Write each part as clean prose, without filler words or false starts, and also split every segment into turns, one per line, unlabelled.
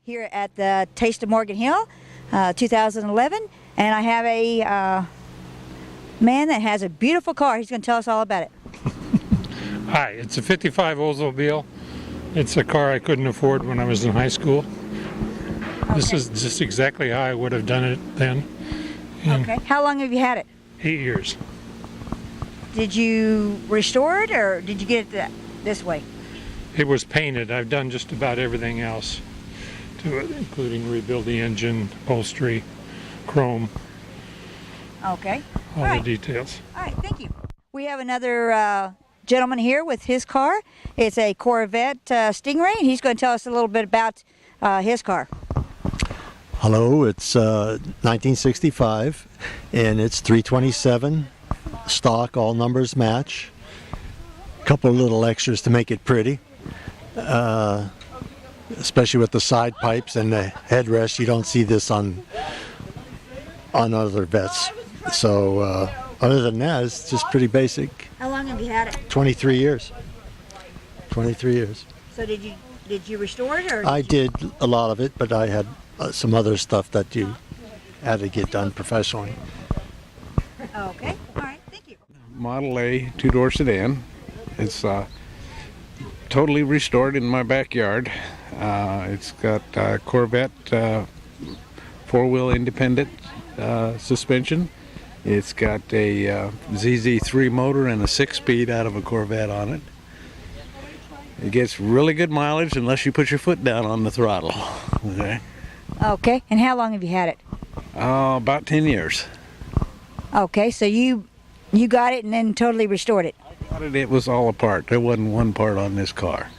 here at the Taste of Morgan Hill 2011, and I have a man that has a beautiful car. He's going to tell us all about it.
Hi, it's a 55 Oldsmobile. It's a car I couldn't afford when I was in high school. Okay. This is just exactly how I would have done it then.
Okay. How long have you had it?
8 years.
Did you restore it, or did you get it this way?
It was painted. I've done just about everything else to it, including rebuild the engine, upholstery, chrome.
Okay.
All the details.
All right, thank you. We have another gentleman here with his car. It's a Corvette Stingray, and he's going to tell us a little bit about his car.
Hello, it's 1965, and it's 327 stock, all numbers match. A couple of little extras to make it pretty, especially with the side pipes and the headrest. You don't see this on other vets. So other than that, it's just pretty basic.
How long have you had it?
23 years. 23 years.
So did you restore it, or?
I did a lot of it, but I had some other stuff that you had to get done professionally.
Okay, all right, thank you.
Model A two-door sedan. It's totally restored in my backyard. It's got Corvette four-wheel independent suspension. It's got a ZZ3 motor and a 6-speed out of a Corvette on it. It gets really good mileage unless you put your foot down on the throttle. Okay.
Okay, and how long have you had it?
About 10 years.
Okay, so you got it and then totally restored it.
I got it. It was all apart. There wasn't one part on this car.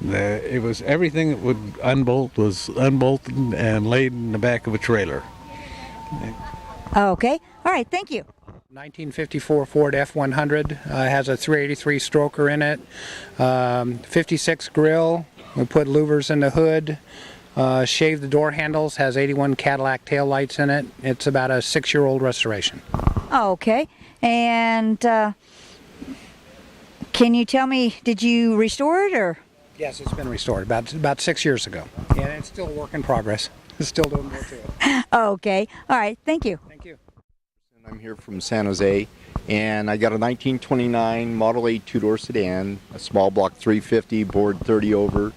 It was everything that would unbolt was unbolted and laid in the back of a trailer.
Okay, all right, thank you.
1954 Ford F100 has a 383 stroker in it, 56 grill. We put louvers in the hood, shaved the door handles, has 81 Cadillac tail lights in it. It's about a 6-year-old restoration.
Okay, and can you tell me, did you restore it, or?
Yes, it's been restored about 6 years ago, and it's still a work in progress. It's still doing more to it.
Okay, all right, thank you.
Thank you.
I'm here from San Jose, and I got a 1929 Model A two-door sedan, a small block 350, bored 30 over,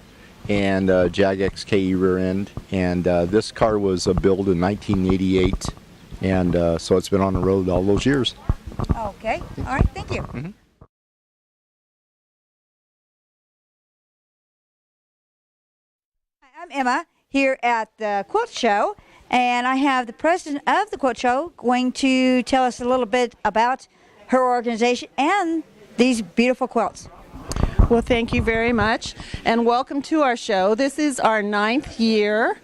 and a Jag XKE rear end. And this car was built in 1988, and so it's been on the road all those years.
Okay, all right, thank you.
Mm-hmm.
I'm Emma here at the Quilt Show, and I have the president of the Quilt Show going to tell us a little bit about her organization and these beautiful quilts.
Well, thank you very much, and welcome to our show. This is our 9th year.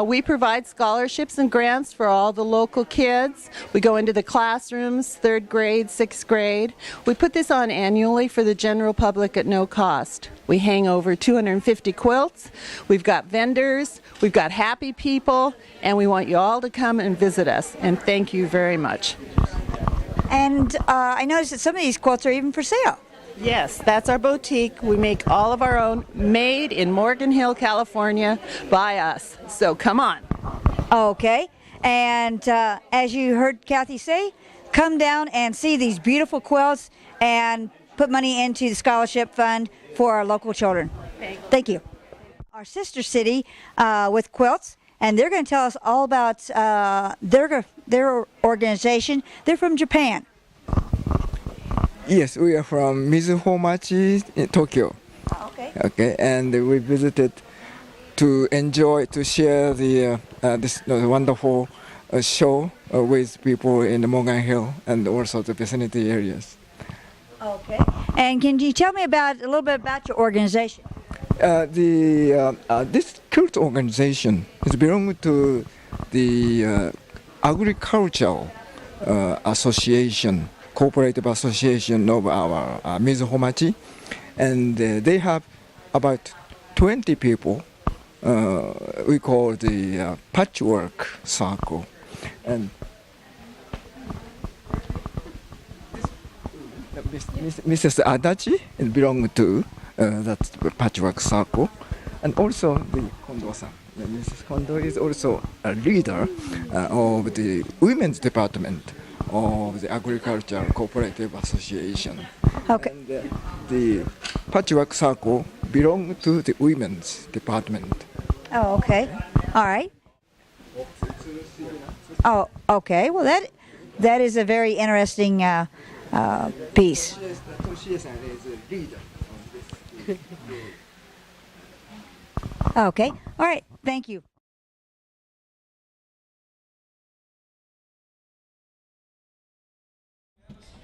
We provide scholarships and grants for all the local kids. We go into the classrooms, 3rd grade, 6th grade. We put this on annually for the general public at no cost. We hang over 250 quilts. We've got vendors, we've got happy people, and we want you all to come and visit us, and thank you very much.
And I noticed that some of these quilts are even for sale.
Yes, that's our boutique. We make all of our own, made in Morgan Hill, California, by us. So come on.
Okay, and as you heard Kathy say, come down and see these beautiful quilts and put money into the scholarship fund for our local children. Thank you. Our sister city with quilts, and they're going to tell us all about their organization. They're from Japan.
Yes, we are from Mizuhomachi in Tokyo.
Okay.
Okay, and we visited to enjoy, to share this wonderful show with people in the Morgan Hill and also the vicinity areas.
Okay. And can you tell me a little bit about your organization?
This quilt organization is belong to the agricultural association, cooperative association of our Mizuhomachi, and they have about 20 people. We call the patchwork circle, and Mrs. Adachi belong to that patchwork circle, and also the Kondo-san. Mrs. Kondo is also a leader of the women's department of the Agricultural Cooperative Association.
Okay.
And the Patchwork Circle belongs to the women's department.
Oh, okay. All right. Oh, okay. Well, that is a very interesting piece.
Toshie-san is a leader of this.
Okay. All right. Thank you.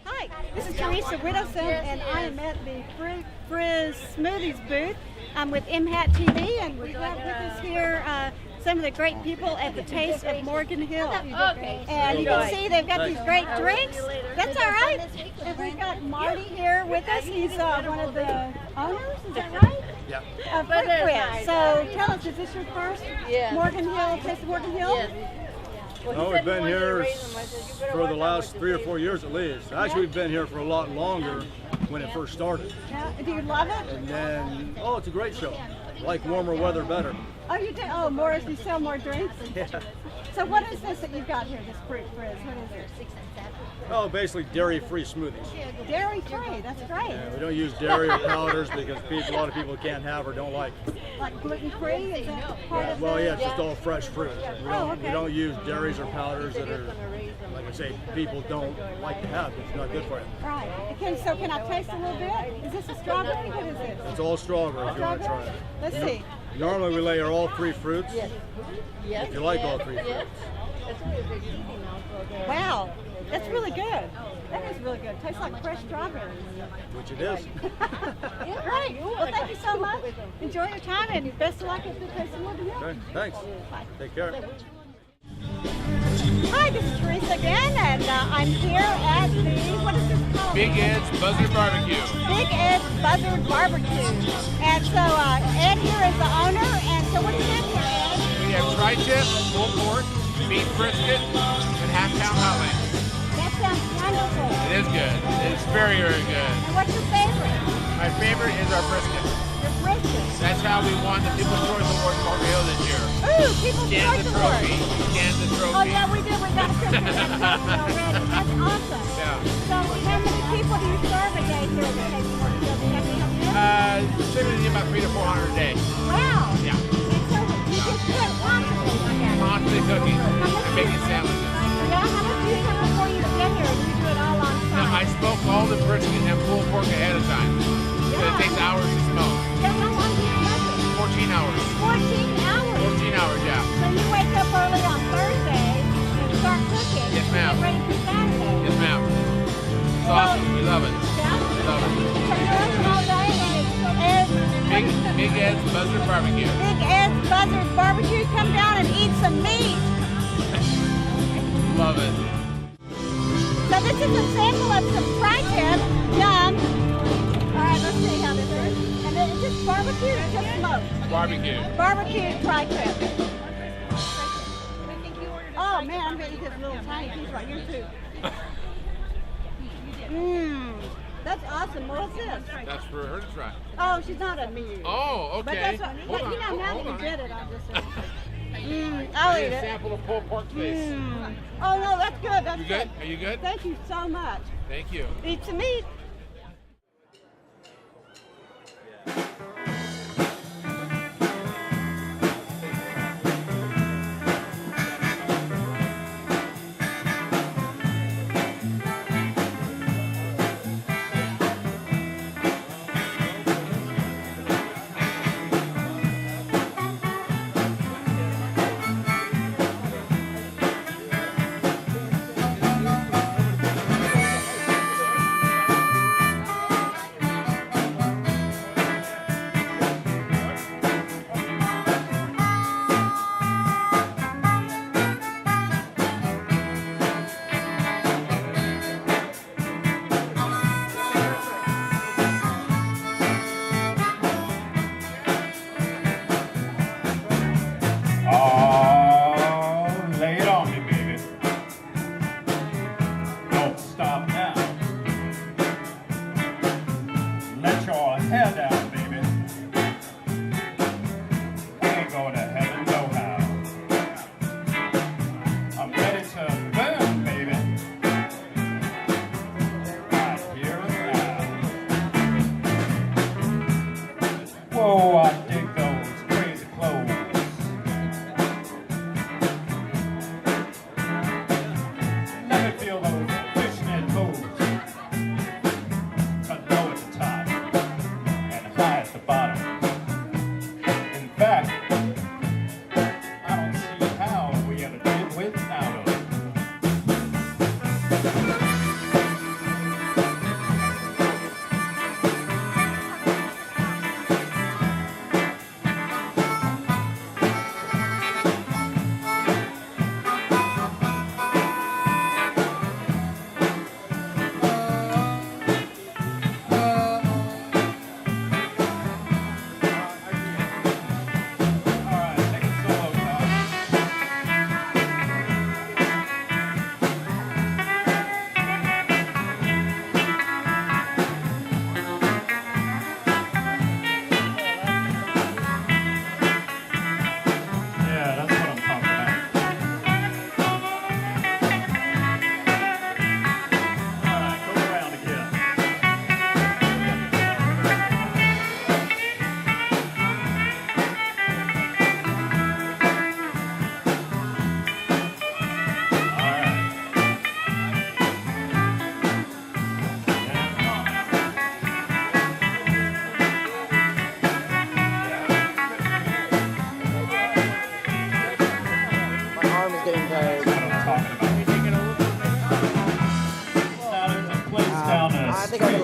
Hi, this is Teresa Whittleson, and I am at the Fruit Frizz Smoothies booth. I'm with MHAT TV, and we have with us here some of the great people at the Taste of Morgan Hill. And you can see they've got these great drinks. That's all right. And we've got Marty here with us. He's one of the owners, is that right?
Yeah.
Fruit Frizz. So tell us, is this your first Morgan Hill, Taste of Morgan Hill?
No, we've been here for the last 3 or 4 years at least. Actually, we've been here for a lot longer when it first started.
Yeah. Do you love it?
And then, oh, it's a great show. Like warmer weather better.
Oh, you do? Oh, more as you sell more drinks?
Yeah.
So what is this that you've got here, this Fruit Frizz? What is it?
Oh, basically dairy-free smoothies.
Dairy-free, that's great.
Yeah, we don't use dairy or powders because a lot of people can't have or don't like.
Like gluten-free, is that part of
Well,
the...
yeah, it's just all fresh fruit. We
okay.
don't use dairies or powders that are, like I say, people don't like to have. It's not good for you.
Right. So can I taste a little bit? Is this a strawberry? What is it?
It's all strawberry if you want to try it.
Let's see.
Normally we layer all 3 fruits. If you like all 3 fruits.
Wow, that's really good. That is really good. Tastes like fresh strawberries.
Which it is.
Great. Well, thank you so much. Enjoy your time and best of luck at the Taste of Morgan Hill.
Okay, thanks.
Bye.
Take care.
Hi, this is Teresa again, and I'm here at the, what is this called?
Big Ed's Buzzard Barbecue.
Big Ed's Buzzard Barbecue. And so Ed here is the owner, and so what do you have here, Ed?
We have tri-tip, pulled pork, beef brisket, and half-pound hot wings.
That sounds wonderful.
It is good. It's very, very good.
And what's your favorite?
My favorite is our brisket.
Your brisket.
That's how we won the People's Choice Award for Morgan Hill this year.
Ooh, People's Choice
Kansas
Award.
Trophy. Kansas Trophy.
Oh yeah, we did. We got a picture of that already. That's awesome.
Yeah.
So how many people do you serve a day here at the Taste of Morgan Hill? Do you have any idea?
Typically about 300 to 400 a day.
Wow.
Yeah.
And so you just cook constantly like that.
Constantly cooking and making sandwiches.
Yeah, how much do you come before you get here? Do you do it all on
Now, I
site?
smoke all the brisket and pulled pork ahead of time. So it takes hours to smoke.
Yeah, how long do you smoke it?
14 hours.
14 hours.
14 hours, yeah.
So you wake up early on Thursday and start cooking.
Yes, ma'am.
Get ready for Saturday.
Yes, ma'am. It's awesome. We love it.
Yeah?
We love it.
So you're open all day and it's
Big Ed's Buzzard Barbecue.
Big Ed's Buzzard Barbecue. Come down and eat some meat.
Love it.
So this is a sample of some tri-tip. Yum. All right, let's see how this is. And then it's just barbecue or just smoked?
Barbecue.
Barbecue tri-tip. Oh man, I'm gonna eat this little tiny piece right here too. Mmm, that's awesome. What's this?
That's for her to try.
Oh, she's not a meat.
Oh, okay.
But that's what,
Hold
you know,
on,
now
hold
that
on.
you did it, I'll just say. I'll eat
A
it.
sample of pulled pork face.
Oh no, that's good. That's
You good? Are you good?
Thank you so much.
Thank you.
Eat some meat.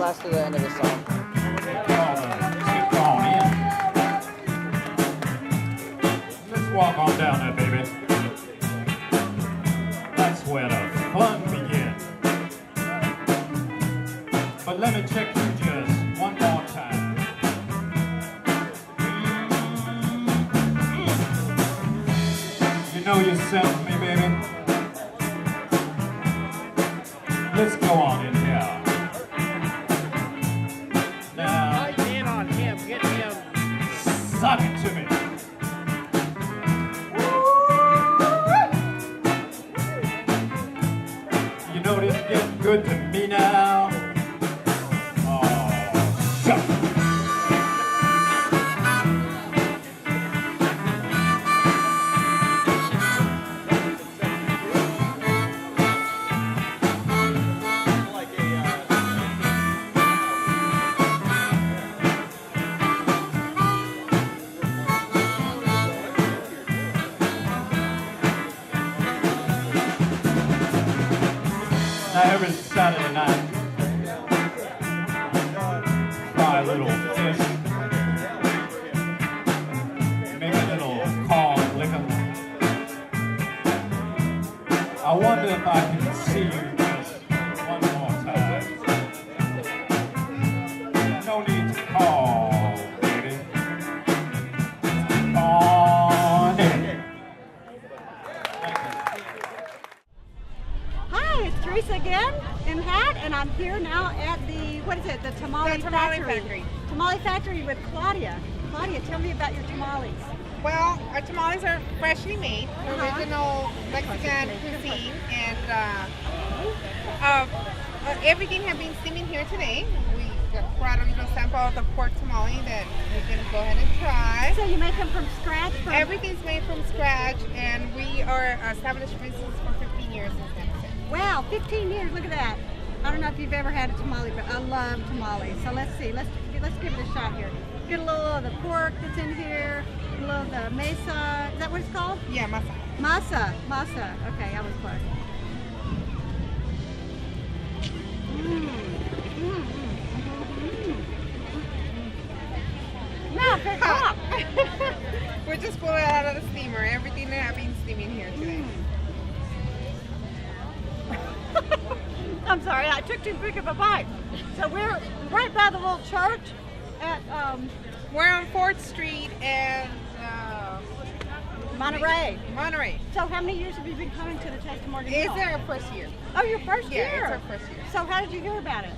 last to the end of the song.
Keep on in. Let's walk on down there, baby. That's where the fun begins. But let me check you just one more time. You know yourself, me, baby. Let's go on in here. Now,
Get on him, get him.
suck it to me. You know this getting good to me now. Oh, shut up. Now every Saturday night, fry a little fish, make a little corn liquor. I wonder if I can see you just one more time. No need to call, baby. On in.
Hi, it's Teresa again, MHAT, and I'm here now at the, what is it, the Tamale Factory. Tamale Factory with Claudia. Claudia, tell me about your tamales.
Well, our tamales are freshly made, original Mexican cuisine, and everything has been steaming here today. We brought a little sample of the pork tamale that you can go ahead and try.
So you make them from scratch?
Everything's made from scratch, and we are established business for 15 years in San Jose.
Wow, 15 years, look at that. I don't know if you've ever had a tamale, but I love tamales. So let's see, let's give it a shot here. Get a little of the pork that's in here, a little of the mesa, is that what it's called?
Yeah, masa.
Masa, okay, I was close. Now, very hot.
We're just pulling it out of the steamer. Everything that has been steaming here today.
I'm sorry, I took too big of a bite. So we're right by the little church at
we're on 4th Street and
Monterey.
So
how many years have you been coming to the Taste of Morgan
It's
Hill?
our first year.
Oh, your first year?
Yeah, it's our first year.
So how did you hear about it?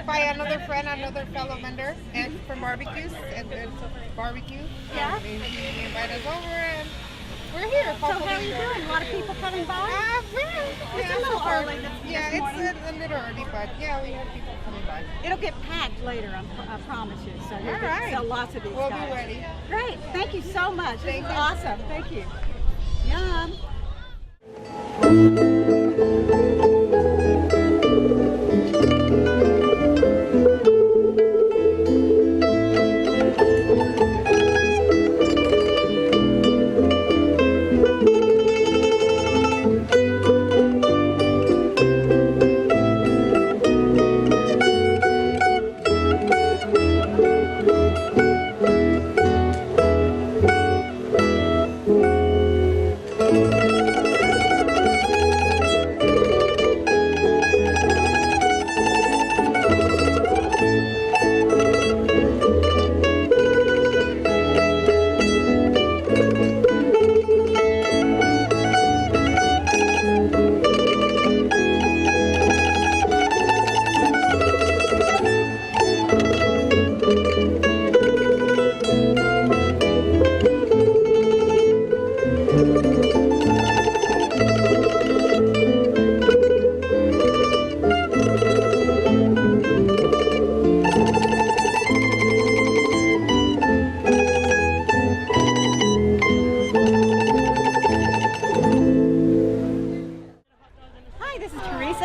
By another friend, another fellow vendor, and from barbecues, and barbecue.
Yeah.
And he invited us over, and we're here.
So how are you doing? A lot of people coming by? It's a little early this morning.
Yeah, it's a little early, but yeah, we have people coming by.
It'll get packed later, I promise you. So you'll
All right.
sell lots of these
We'll
guys.
be ready.
Great. Thank you so much.
Thank
This is
you.
awesome. Thank you. Yum.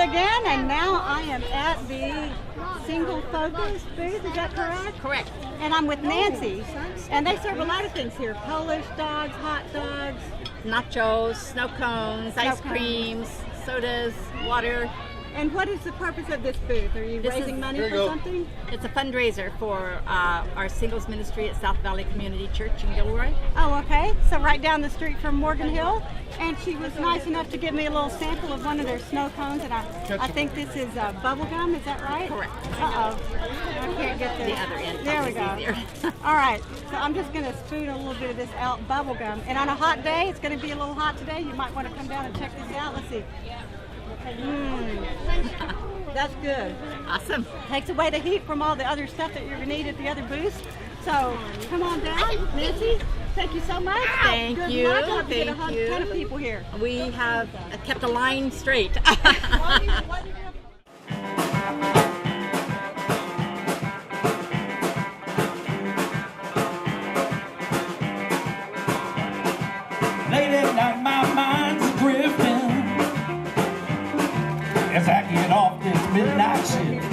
again, and now I am at the single focus booth, is that correct?
Correct.
And I'm with Nancy, and they serve a lot of things here. Polish dogs, hot dogs.
Nachos, snow cones, ice creams, sodas, water.
And what is the purpose of this booth? Are you raising money for something?
It's a fundraiser for our singles ministry at South Valley Community Church in Gilroy.
Oh, okay. So right down the street from Morgan Hill. And she was nice enough to give me a little sample of one of their snow cones, and I think this is bubble gum. Is that right?
Correct.
Uh-oh. I can't get
The other end.
There we go.
Easier.
All right. So I'm just going to spoon a little bit of this out bubble gum. And on a hot day, it's going to be a little hot today. You might want to come down and check this out. Let's see. That's good.
Awesome.
Takes away the heat from all the other stuff that you're going to need at the other booths. So come on down, Nancy. Thank you so much.
Thank
Good
you.
luck. I hope you get a
Thank you.
ton of people here.
We have kept a line straight.
Late at night, my mind's drifting as I get off this midnight shift.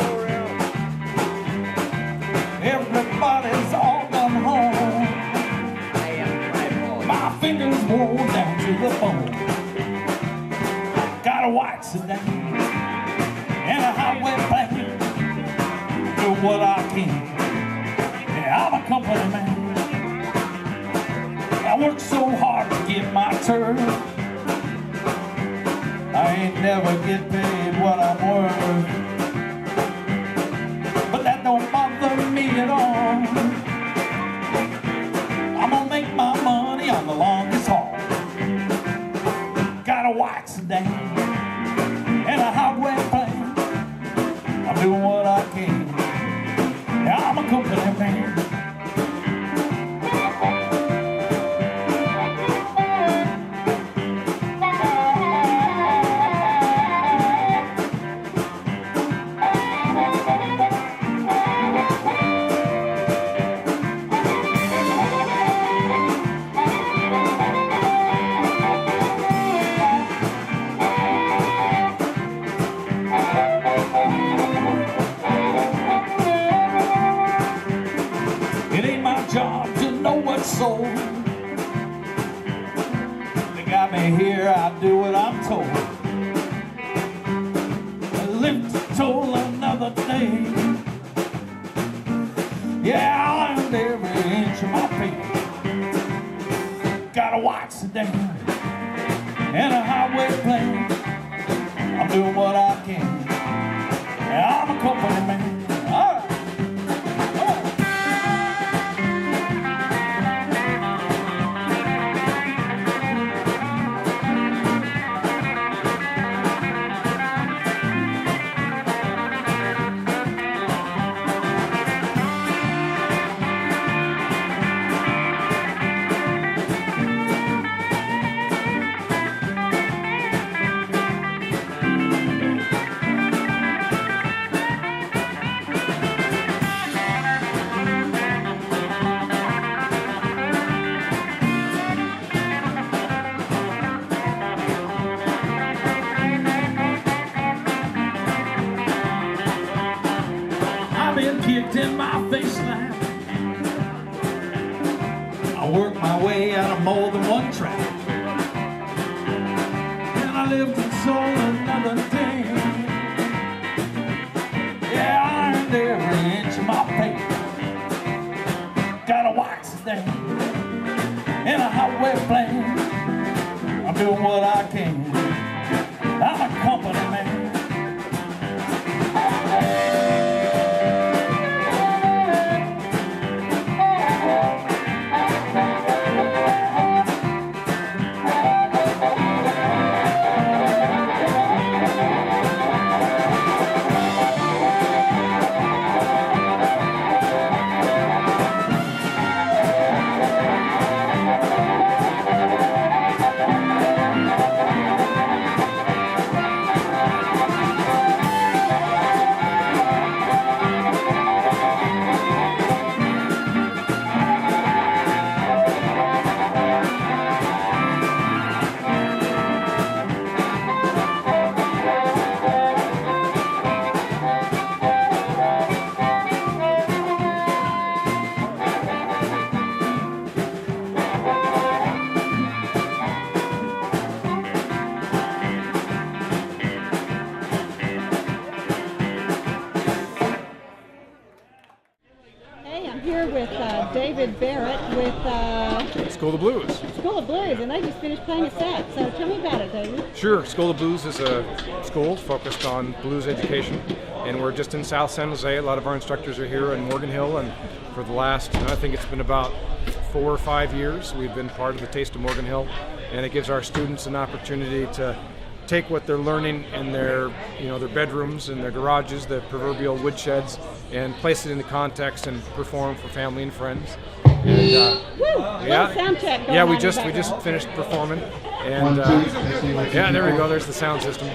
Everybody's all gone home. My fingers worn down to the bone. Got a white sedan and a highway plan. Do what I can. Yeah, I'm a company man. I work so hard to get my turn. I ain't never get paid what I'm worth, but that don't bother me at all. I'm gonna make my money on the longest haul. Got a white sedan and a highway plan. I'm doing what I can. Yeah, I'm a company man. Soul. They got me here, I do what I'm told. I live to toll another day. Yeah, I earned every inch of my pay. Got a white sedan and a highway plan. I'm doing what I can. Yeah, I'm a company man. Kicked in my baseline. I worked my way out of more than one trap, and I lived and sold another day. Yeah, I earned every inch of my pay. Got a white sedan and a highway plan. I'm doing what I can. I'm a company man.
David Barrett with
School of the Blues.
School of Blues, and they just finished playing a set. So tell me about it, David.
Sure. School of Blues is a school focused on blues education, and we're just in South San Jose. A lot of our instructors are here in Morgan Hill, and for the last, I think it's been about 4 or 5 years, we've been part of the Taste of Morgan Hill, and it gives our students an opportunity to take what they're learning in their bedrooms and their garages, the proverbial woodsheds, and place it into context and perform for family and friends. And
sound check going
yeah,
on
we
in
just
the background.
finished performing, and yeah, there we go. There's the sound system.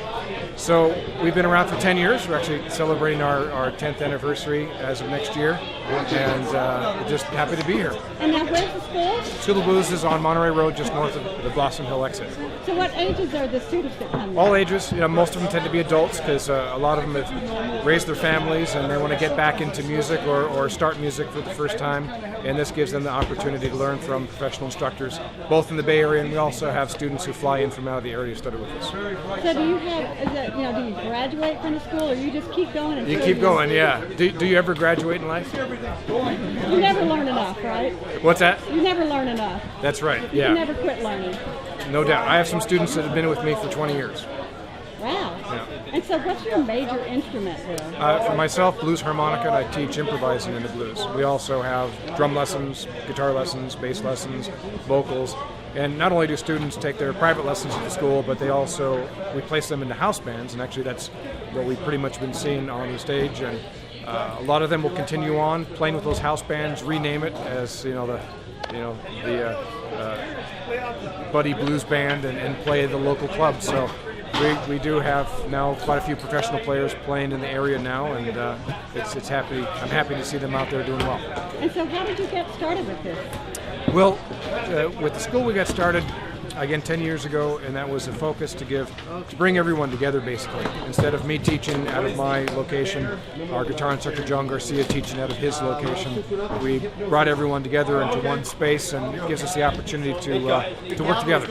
So we've been around for 10 years. We're actually celebrating our 10th anniversary as of next year, and we're just happy to be here.
And now, where's the school?
School of Blues is on Monterey Road, just north of the Blossom Hill exit.
So what ages are the students that come there?
All ages. Most of them tend to be adults because a lot of them have raised their families and they want to get back into music or start music for the first time. And this gives them the opportunity to learn from professional instructors, both in the Bay Area, and we also have students who fly in from out of the area to study with us.
So do you have, do you graduate from the school, or you just keep going?
You
until
keep going, yeah. Do you ever graduate in life?
You never learn enough, right?
What's that?
You never learn enough.
That's right,
You
yeah.
never quit learning.
No doubt. I have some students that have been with me for 20 years.
Wow.
Yeah.
And so what's your major instrument there?
For myself, blues harmonica, and I teach improvising in the blues. We also have drum lessons, guitar lessons, bass lessons, vocals. And not only do students take their private lessons at the school, but we place them into house bands, and actually that's what we've pretty much been seeing on the stage. And a lot of them will continue on playing with those house bands, rename it as the Buddy Blues Band, and play the local clubs. So we do have now quite a few professional players playing in the area now, and it's happy. I'm happy to see them out there doing well.
And so how did you get started with this?
Well, with the school we got started again 10 years ago, and that was a focus to bring everyone together basically. Instead of me teaching out of my location, our guitar instructor John Garcia teaching out of his location, we brought everyone together into one space, and it gives us the opportunity to work together.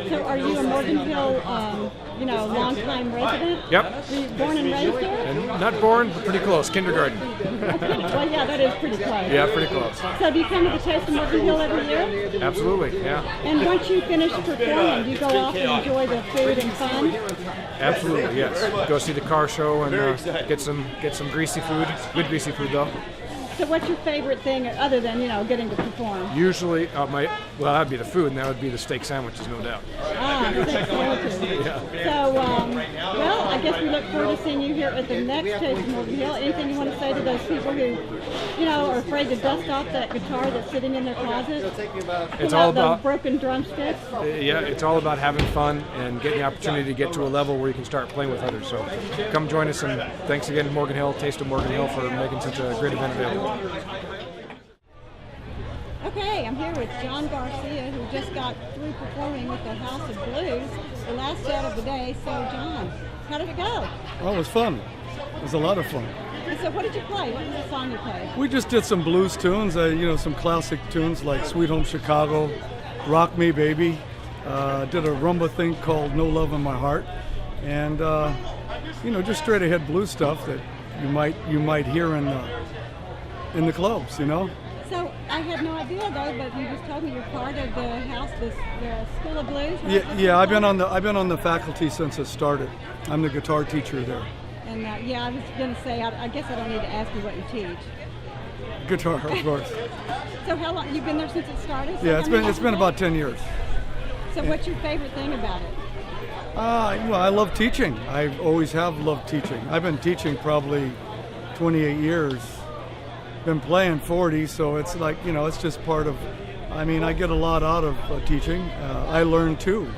So are you a Morgan Hill, long-time resident?
Yep.
Were you born and raised here?
And not born, but pretty close, kindergarten.
Well, yeah, that is pretty close.
Yeah, pretty close.
So do you come to the Taste of Morgan Hill every year?
Absolutely, yeah.
And once you finish performing, do you go off and enjoy the food and fun?
Absolutely, yes. Go see the car show and get some greasy food. Good greasy food though.
So what's your favorite thing other than, getting to perform?
Usually, that'd be the food, and that would be the steak sandwiches, no doubt.
Steak sandwiches.
Yeah.
So, I guess we look forward to seeing you here at the next Taste of Morgan Hill. Anything you want to say to those people who, are afraid to dust off that guitar that's sitting in their closet?
It's all about
the broken drumsticks.
Yeah, it's all about having fun and getting the opportunity to get to a level where you can start playing with others. So, come join us, and thanks again to Morgan Hill, Taste of Morgan Hill, for making such a great event available.
Okay, I'm here with John Garcia, who just got through performing with the House of Blues, the last set of the day. So, John, how did it go?
Oh, it was fun. It was a lot of fun.
And so what did you play? What was the song you played?
We just did some blues tunes, some classic tunes like Sweet Home Chicago, Rock Me Baby. Did a rumba thing called No Love in My Heart. And, just straight ahead blues stuff that you might hear in the clubs,
So I had no idea though, but you just told me you're part of the house, the School of Blues. Right?
Yeah. I've been on the faculty since it started. I'm the guitar teacher there.
And I was going to say, I guess I don't need to ask you what you teach.
Guitar, of course.
So how long you've been there since it started?
Yeah, it's been about 10 years.
So what's your favorite thing about it?
I love teaching. I always have loved teaching. I've been teaching probably 28 years. Been playing 40, so it's like, it's just part of, I get a lot out of teaching. I learn too.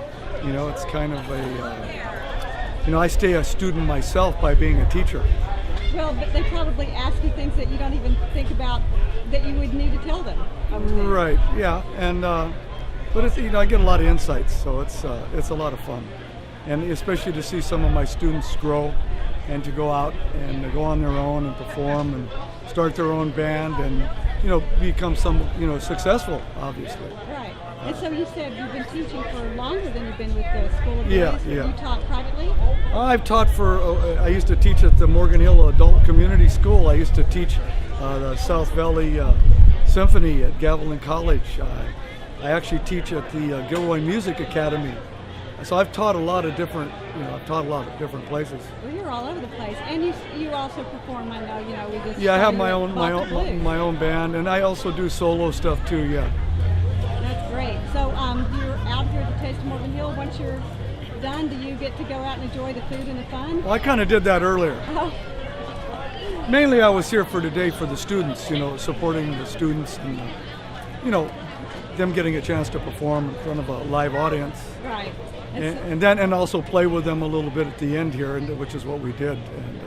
It's kind of I stay a student myself by being a teacher.
Well, but they probably ask you things that you don't even think about that you would need to tell them.
Right, yeah, and but it's, I get a lot of insights, so it's a lot of fun, and especially to see some of my students grow and to go out and to go on their own and perform and start their own band and become successful, obviously.
Right. And so you said you've been teaching for longer than you've been with the School of Blues.
Yeah.
You taught privately?
I've taught I used to teach at the Morgan Hill Adult Community School. I used to teach the South Valley symphony at Gavilan College. I actually teach at the Gilroy Music Academy. So I've taught a lot of different, I've taught a lot of different places.
Well, you're all over the place, and you also perform. I know, we just.
Yeah, I have my own band, and I also do solo stuff too. Yeah.
That's great. So you're out here at the Taste of Morgan Hill. Once you're done, do you get to go out and enjoy the food and the fun?
Well, I kind of did that earlier.
Oh.
Mainly, I was here for today for the students. Supporting the students and them getting a chance to perform in front of a live audience.
Right.
And also play with them a little bit at the end here, which is what we did. And,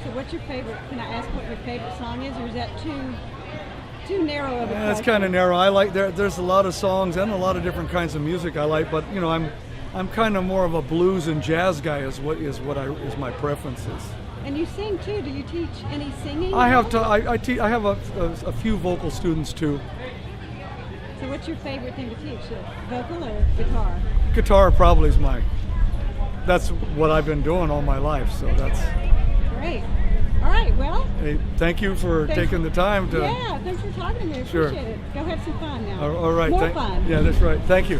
so what's your favorite? Can I ask what your favorite song is, or is that too narrow of a question?
It's kind of narrow. I like there's a lot of songs and a lot of different kinds of music I like, but I'm kind of more of a blues and jazz guy is my preferences.
And you sing too. Do you teach any singing?
I have a few vocal students too.
So what's your favorite thing to teach? Vocal or guitar?
Guitar probably is that's what I've been doing all my life, so that's
great. All right, well.
Hey, thank you for taking the time to.
Yeah, thanks for talking to me. I appreciate it. Go have some fun now.
All right.
More fun.
Yeah, that's right. Thank you.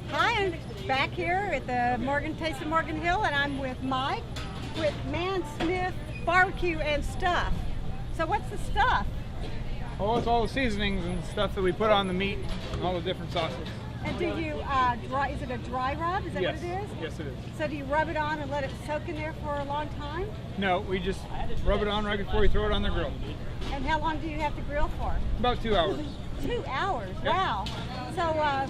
Hi, I'm back here at the Taste of Morgan Hill, and I'm with Mike with Man Smith Barbecue and Stuff. So what's the stuff?
Oh, it's all the seasonings and stuff that we put on the meat, and all the different sauces.
And do you is it a dry rub? Is that
Yes.
what it is?
Yes, it is.
So do you rub it on and let it soak in there for a long time?
No, we just rub it on right before we throw it on the grill.
And how long do you have to grill for?
About 2 hours.
2 hours,
Yep.
wow. So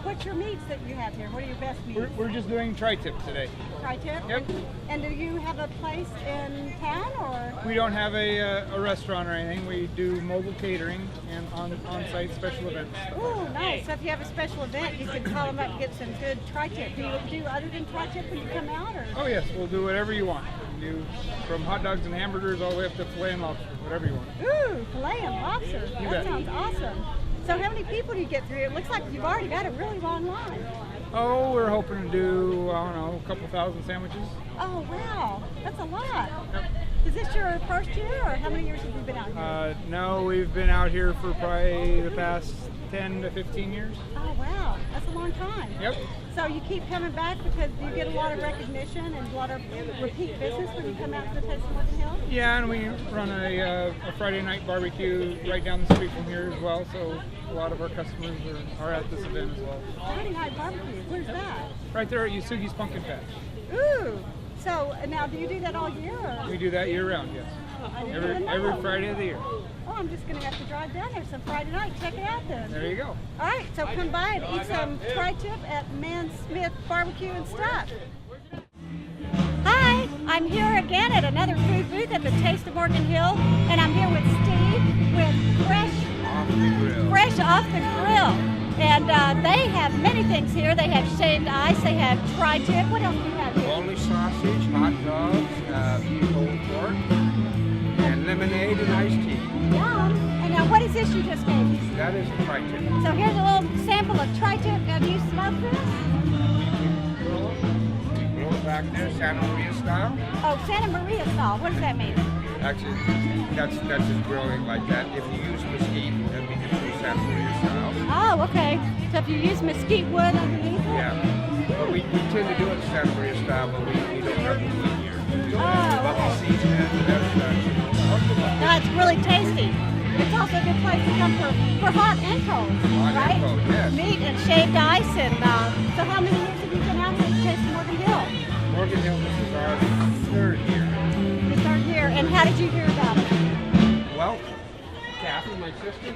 what's your meats that you have here? What are your best meats?
We're just doing tri-tip today.
Tri-tip?
Yep.
And do you have a place in town, or?
We don't have a restaurant or anything. We do mobile catering and on-site special events.
Ooh, nice. So if you have a special event, you could call them up and get some good tri-tip. Do you do other than tri-tip when you come out, or?
Oh yes, we'll do whatever you want. We do from hot dogs and hamburgers all the way up to filet and lobster, whatever you want.
Ooh, filet and lobster.
You
That
bet.
sounds awesome. So how many people do you get through? It looks like you've already got a really long line.
Oh, we're hoping to do, I don't know, a couple thousand sandwiches.
Oh, wow. That's a lot. Is this your first year, or how many years have you been out here?
No, we've been out here for probably the past 10 to 15 years.
Oh, wow. That's a long time.
Yep.
So you keep coming back because you get a lot of recognition and a lot of repeat business when you come out to the Taste of Morgan Hill?
Yeah, and we run a Friday night barbecue right down the street from here as well, so a lot of our customers are at this event as well.
Friday night barbecue, where's that?
Right there at Yusugi's Pumpkin Patch.
Ooh, so now do you do that all year? Or?
We do that year round, yes.
I didn't even know.
Every Friday of the year.
Oh, I'm just going to have to drive down there some Friday night. Check it out then.
There you go.
All right, so come by and eat some tri-tip at Man Smith Barbecue and Stuff. Hi, I'm here again at another food booth at the Taste of Morgan Hill, and I'm here with Steve with Fresh Off the Grill. And they have many things here. They have shaved ice, they have tri-tip. What else do you have here?
Only sausage, hot dogs, pulled pork, and lemonade and iced tea.
Yum. And now what is this you just gave me?
That is the tri-tip.
So here's a little sample of tri-tip. Have you smoked this?
We grill it back there, Santa Maria style.
Oh, Santa Maria style. What does that mean?
Actually, that's just grilling like that. If you use mesquite, that means it's true Santa Maria style.
Oh, okay. So if you use mesquite wood underneath it?
Yeah. But we tend to do it Santa Maria style, but we don't have mesquite here.
Oh, okay. That's really tasty. It's also a good place to come for hot and cold, right?
And cold, yes.
Meat and shaved ice. And so how many years have you been out here to Taste of Morgan Hill?
Morgan Hill, this is our third year.
Your third year. And how did you hear about it?
Well, Kathy, my sister.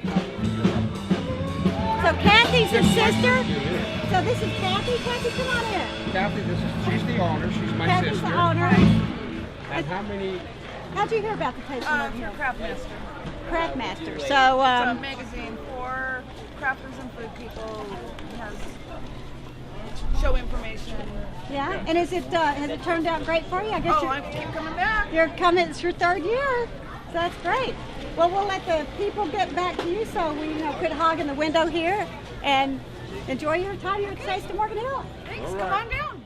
So Kathy's your sister? So this is Kathy? Kathy, come on in.
Kathy, she's the owner. She's my
Kathy's
sister.
the owner.
And
how'd you hear about the Taste of Morgan Hill?
Craft Master.
Craft Master. So,
it's a magazine for crafters and food people who has show information.
Yeah, and has it turned out great for you? I guess
I keep coming back.
It's your third year, so that's great. Well, we'll let the people get back to you, so we quit hogging the window here and enjoy your time here at the Taste of Morgan Hill.
Thanks. Come on down.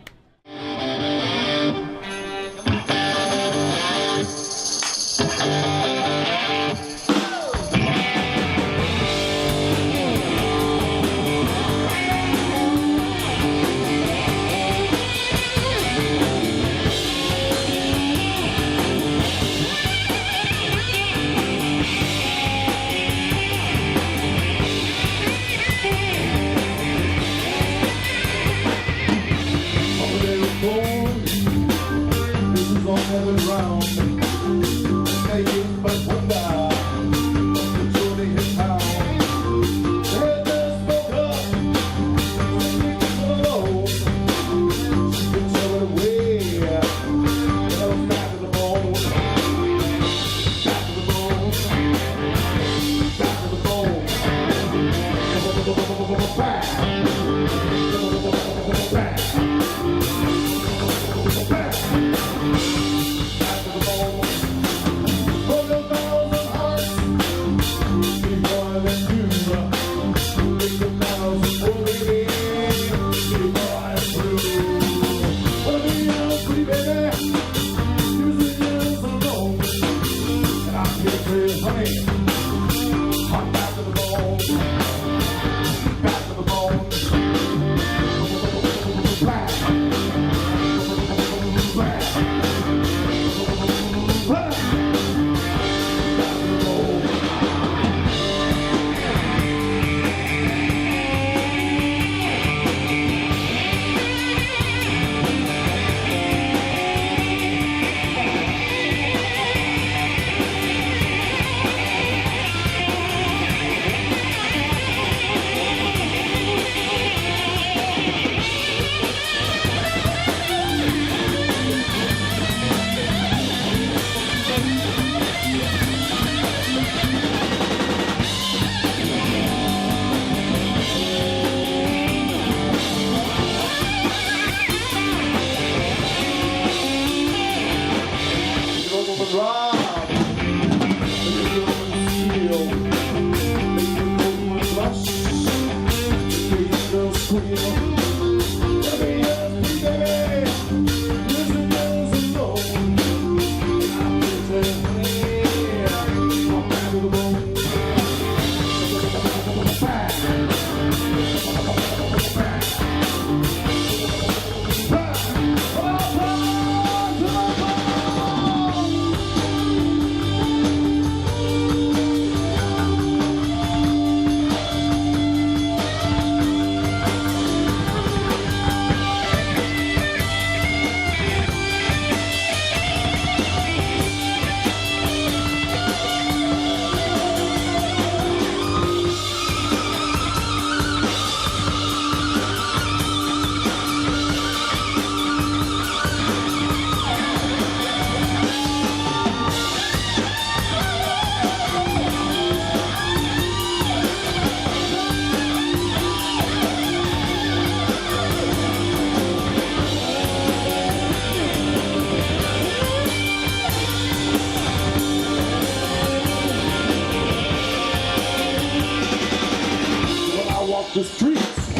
The streets,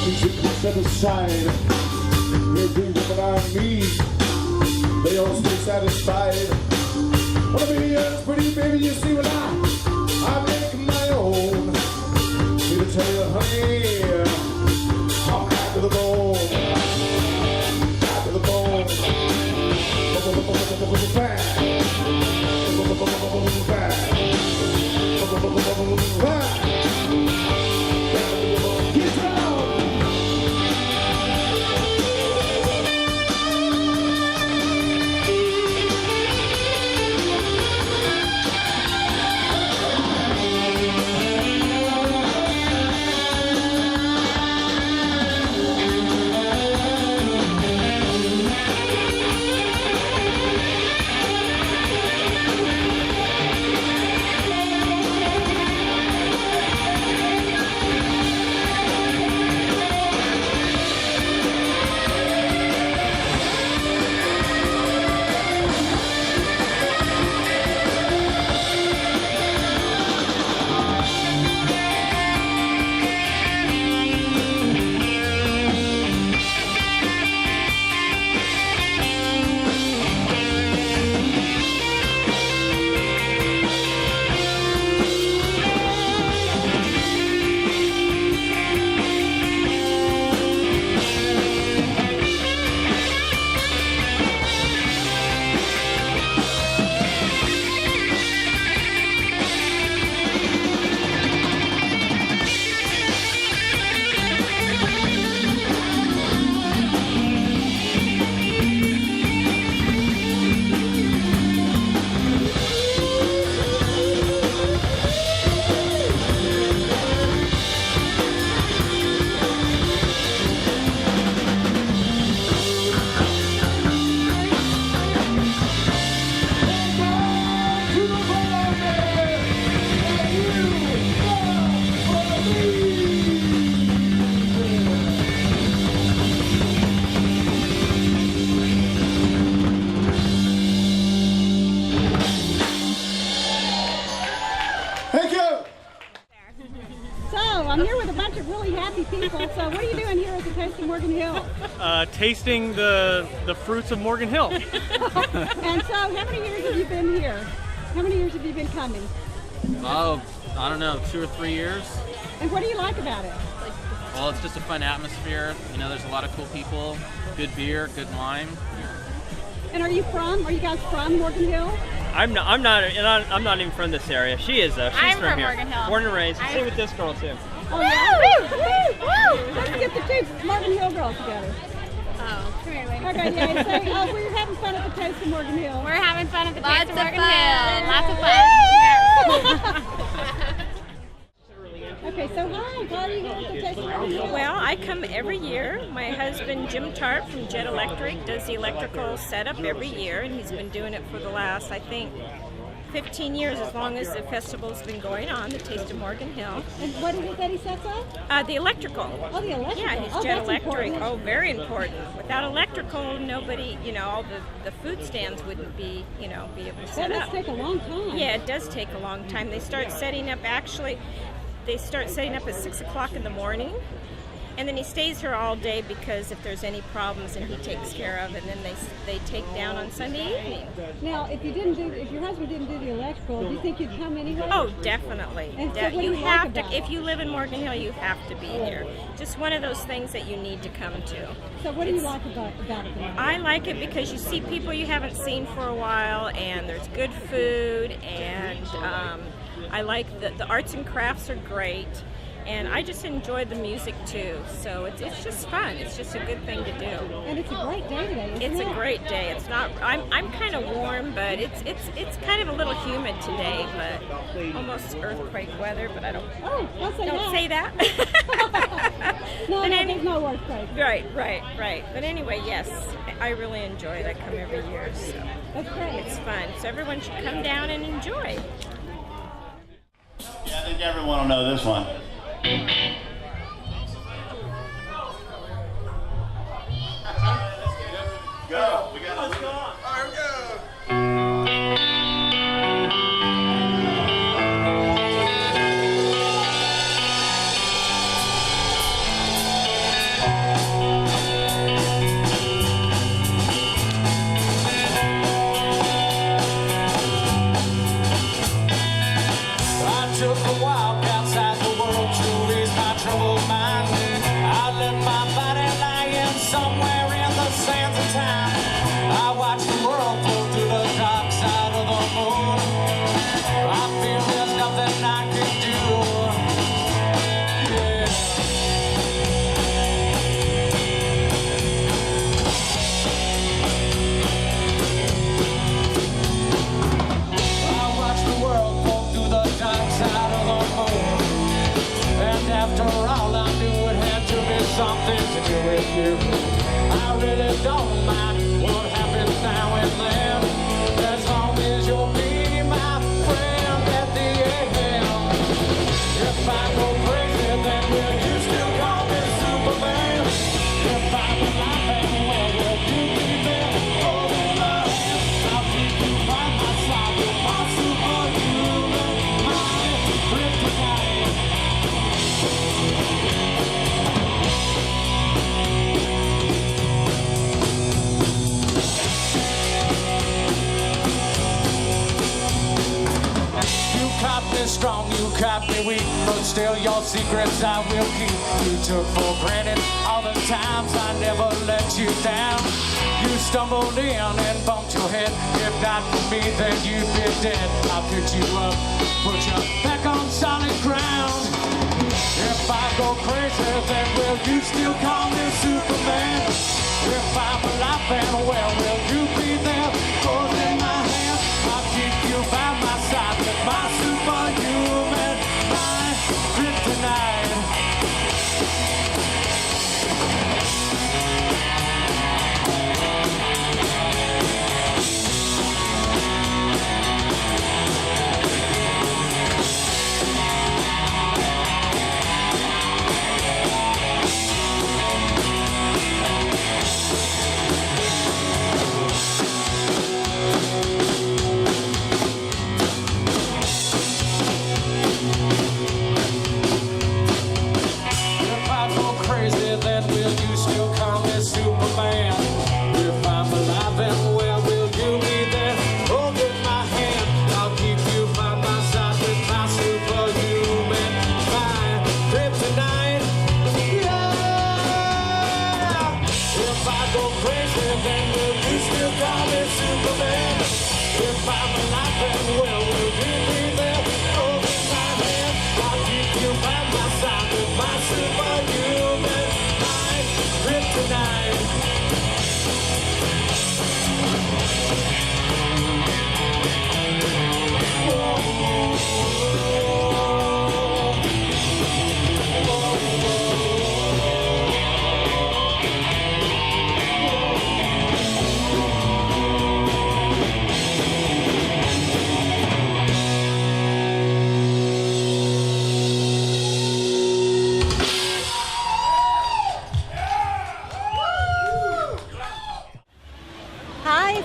musically set aside. Every woman I meet, they all stay satisfied. Wanna be a pretty baby, you see what I make my own. Here to tell you, honey, I'm back to the bone, back to the bone.
So what are you doing here at the Taste of Morgan Hill?
Tasting the fruits of Morgan Hill.
And so how many years have you been here? How many years have you been coming?
Oh, I don't know, 2 or 3 years.
And what do you like about it?
Well, it's just a fun atmosphere. You know, there's a lot of cool people, good beer, good wine.
And are you guys from Morgan Hill?
I'm not even from this area. She is though. She's
I'm from
here.
Morgan Hill.
Born and raised. Same with this girl too.
Oh, yeah? Woo! Let's get the two Morgan Hill girls together.
Oh, come here, lady.
Okay, yeah, say, oh, we're having fun at the Taste of Morgan Hill.
We're having fun at the
Lots
Taste of
of
Morgan
fun.
Hill. Lots of fun.
Okay, so hi, how are you going to Taste of Morgan Hill?
Well, I come every year. My husband, Jim Tarp from Jet Electric, does the electrical setup every year, and he's been doing it for the last, I think, 15 years, as long as the festival's been going on, the Taste of Morgan Hill.
And what is it that he sets up?
The electrical.
Oh, the electrical.
Yeah, he's
Oh,
Jet
that's
Electric.
important.
Oh, very important. Without electrical, nobody, all the food stands wouldn't be, be able to set
That
up.
must take a long time.
Yeah, it does take a long time. They start setting up, they start setting up at 6 o'clock in the morning. And then he stays here all day because if there's any problems, and he takes care of, and then they take down on Sunday evening.
Now, if your husband didn't do the electrical, do you think you'd come anyway?
Oh, definitely.
And so what do
You
you like
have to.
about it?
If you live in Morgan Hill, you have to be here. Just one of those things that you need to come to.
So what do you like about it?
I like it because you see people you haven't seen for a while, and there's good food, and I like the arts and crafts are great. And I just enjoy the music too, so it's just fun. It's just a good thing to do.
And it's a great day today.
It's a great day. It's not. I'm kind of warm, but it's kind of a little humid today, but almost earthquake weather. But I don't.
Oh, don't
say that.
No,
But
there's no earthquake.
Right. But anyway, yes, I really enjoy it. I come every year, so
that's great.
It's fun. So everyone should come down and enjoy.
Yeah, I think everyone will know this one. Go. We got let's go on. All right, go.
I took a walk outside the world to ease my troubled mind. I let my body lie in somewhere in the sands of time. I watched the world flow through the dark side of the moon. I feel there's nothing I can do. I watched the world flow through the dark side of the moon. And after all, I knew it had to be something to do with you. I really don't mind what happens now and then, as long as you'll be my friend at the end. If I go crazy, then will you still call me Superman? If I'm alive, well, will you be there holding my hand? I'll keep you by my side with my superhuman mind. Kryptonite. You caught me strong, you caught me weak, but still your secrets I will keep. You took for granted all the times I never let you down. You stumbled in and bumped your head. If not for me, then you'd be dead. I'll pick you up, put you back on solid ground. If I go crazy, then will you still call me Superman? If I'm alive, then well, will you be there holding my hand? I'll keep you by my side with my superhuman mind. Kryptonite.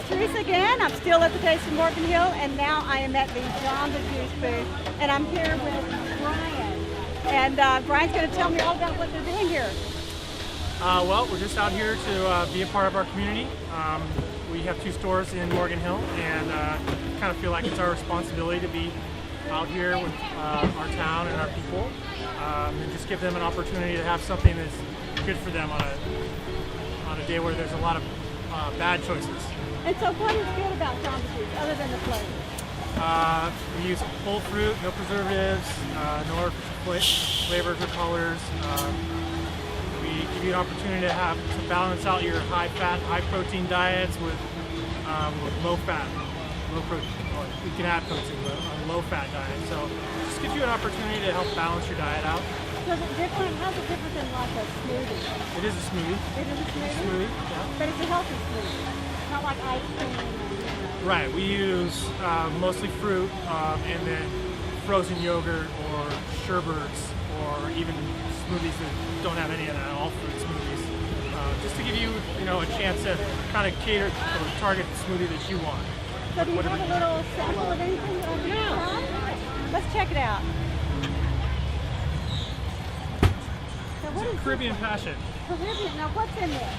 Teresa again. I'm still at the Taste of Morgan Hill, and now I am at the John the Juice booth, and I'm here with Brian. And Brian's going to tell me all about what they're doing here.
Well, we're just out here to be a part of our community. We have 2 stores in Morgan Hill, and kind of feel like it's our responsibility to be out here with our town and our people, and just give them an opportunity to have something that's good for them on a day where there's a lot of bad choices.
And so what is good about John the Juice, other than the flavor?
We use whole fruit, no preservatives, no artificial flavors or colors. We give you an opportunity to balance out your high-fat, high-protein diets with low-fat, low-protein. Or you can add protein, but on a low-fat diet. So just gives you an opportunity to help balance your diet out.
So is it different? How's it different than like a smoothie?
It is a smoothie.
It is a smoothie?
Smoothie, yeah.
But it's a healthy smoothie, not like ice cream.
Right, we use mostly fruit and then frozen yogurt or sherbets or even smoothies that don't have any of that, all fruit smoothies. Just to give you, a chance to kind of cater or target the smoothie that you want.
So do you have a little sample of anything that you try? Let's check it out. So what is
Caribbean Passion.
Caribbean, now what's in there?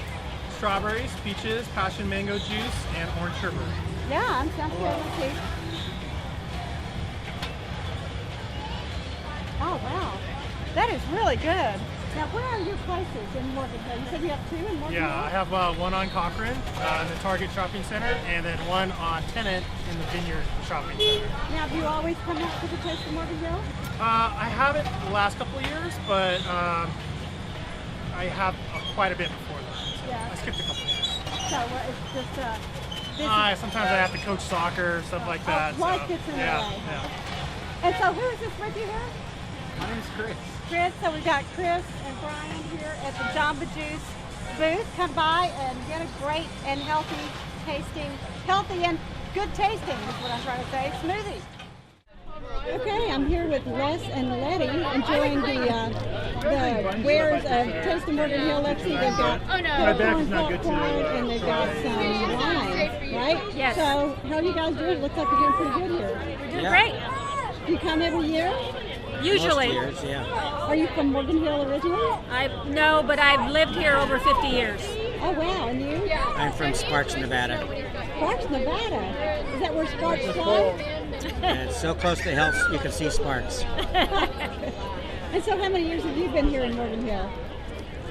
Strawberries, peaches, passion mango juice, and orange sherbet.
Yeah, sounds good. Let's see. Oh, wow. That is really good. Now, where are your places in Morgan Hill? You said you have 2 in Morgan Hill?
Yeah, I have one on Cochrane in the Target Shopping Center, and then one on Tennant in the Vineyard Shopping Center.
Now, do you always come out to the Taste of Morgan Hill?
I haven't the last couple of years, but I have quite a bit before that. So
Yeah.
I skipped a couple of years.
So it's just
sometimes I have to coach soccer, stuff like that.
Life
so,
gets in the
yeah,
way.
yeah.
And so who is this with you here?
My name is Chris.
Chris, so we've got Chris and Brian here at the Jamba Juice booth. Come by and get a great and healthy and good tasting is what I'm trying to say, smoothie. Okay, I'm here with Les and Letty enjoying the wares of Taste of Morgan Hill. Let's see, they've got corn, popcorn, and they've got some wine, right?
Yes.
So how are you guys doing? It looks like you're doing pretty good here.
We're doing great.
Do you come every year?
Usually.
Most years, yeah.
Are you from Morgan Hill originally?
No, but I've lived here over 50 years.
Oh, wow. And you?
I'm from Sparks, Nevada.
Sparks, Nevada? Is that where Sparks fly?
It's so close to Hills, you can see Sparks.
And so how many years have you been here in Morgan Hill?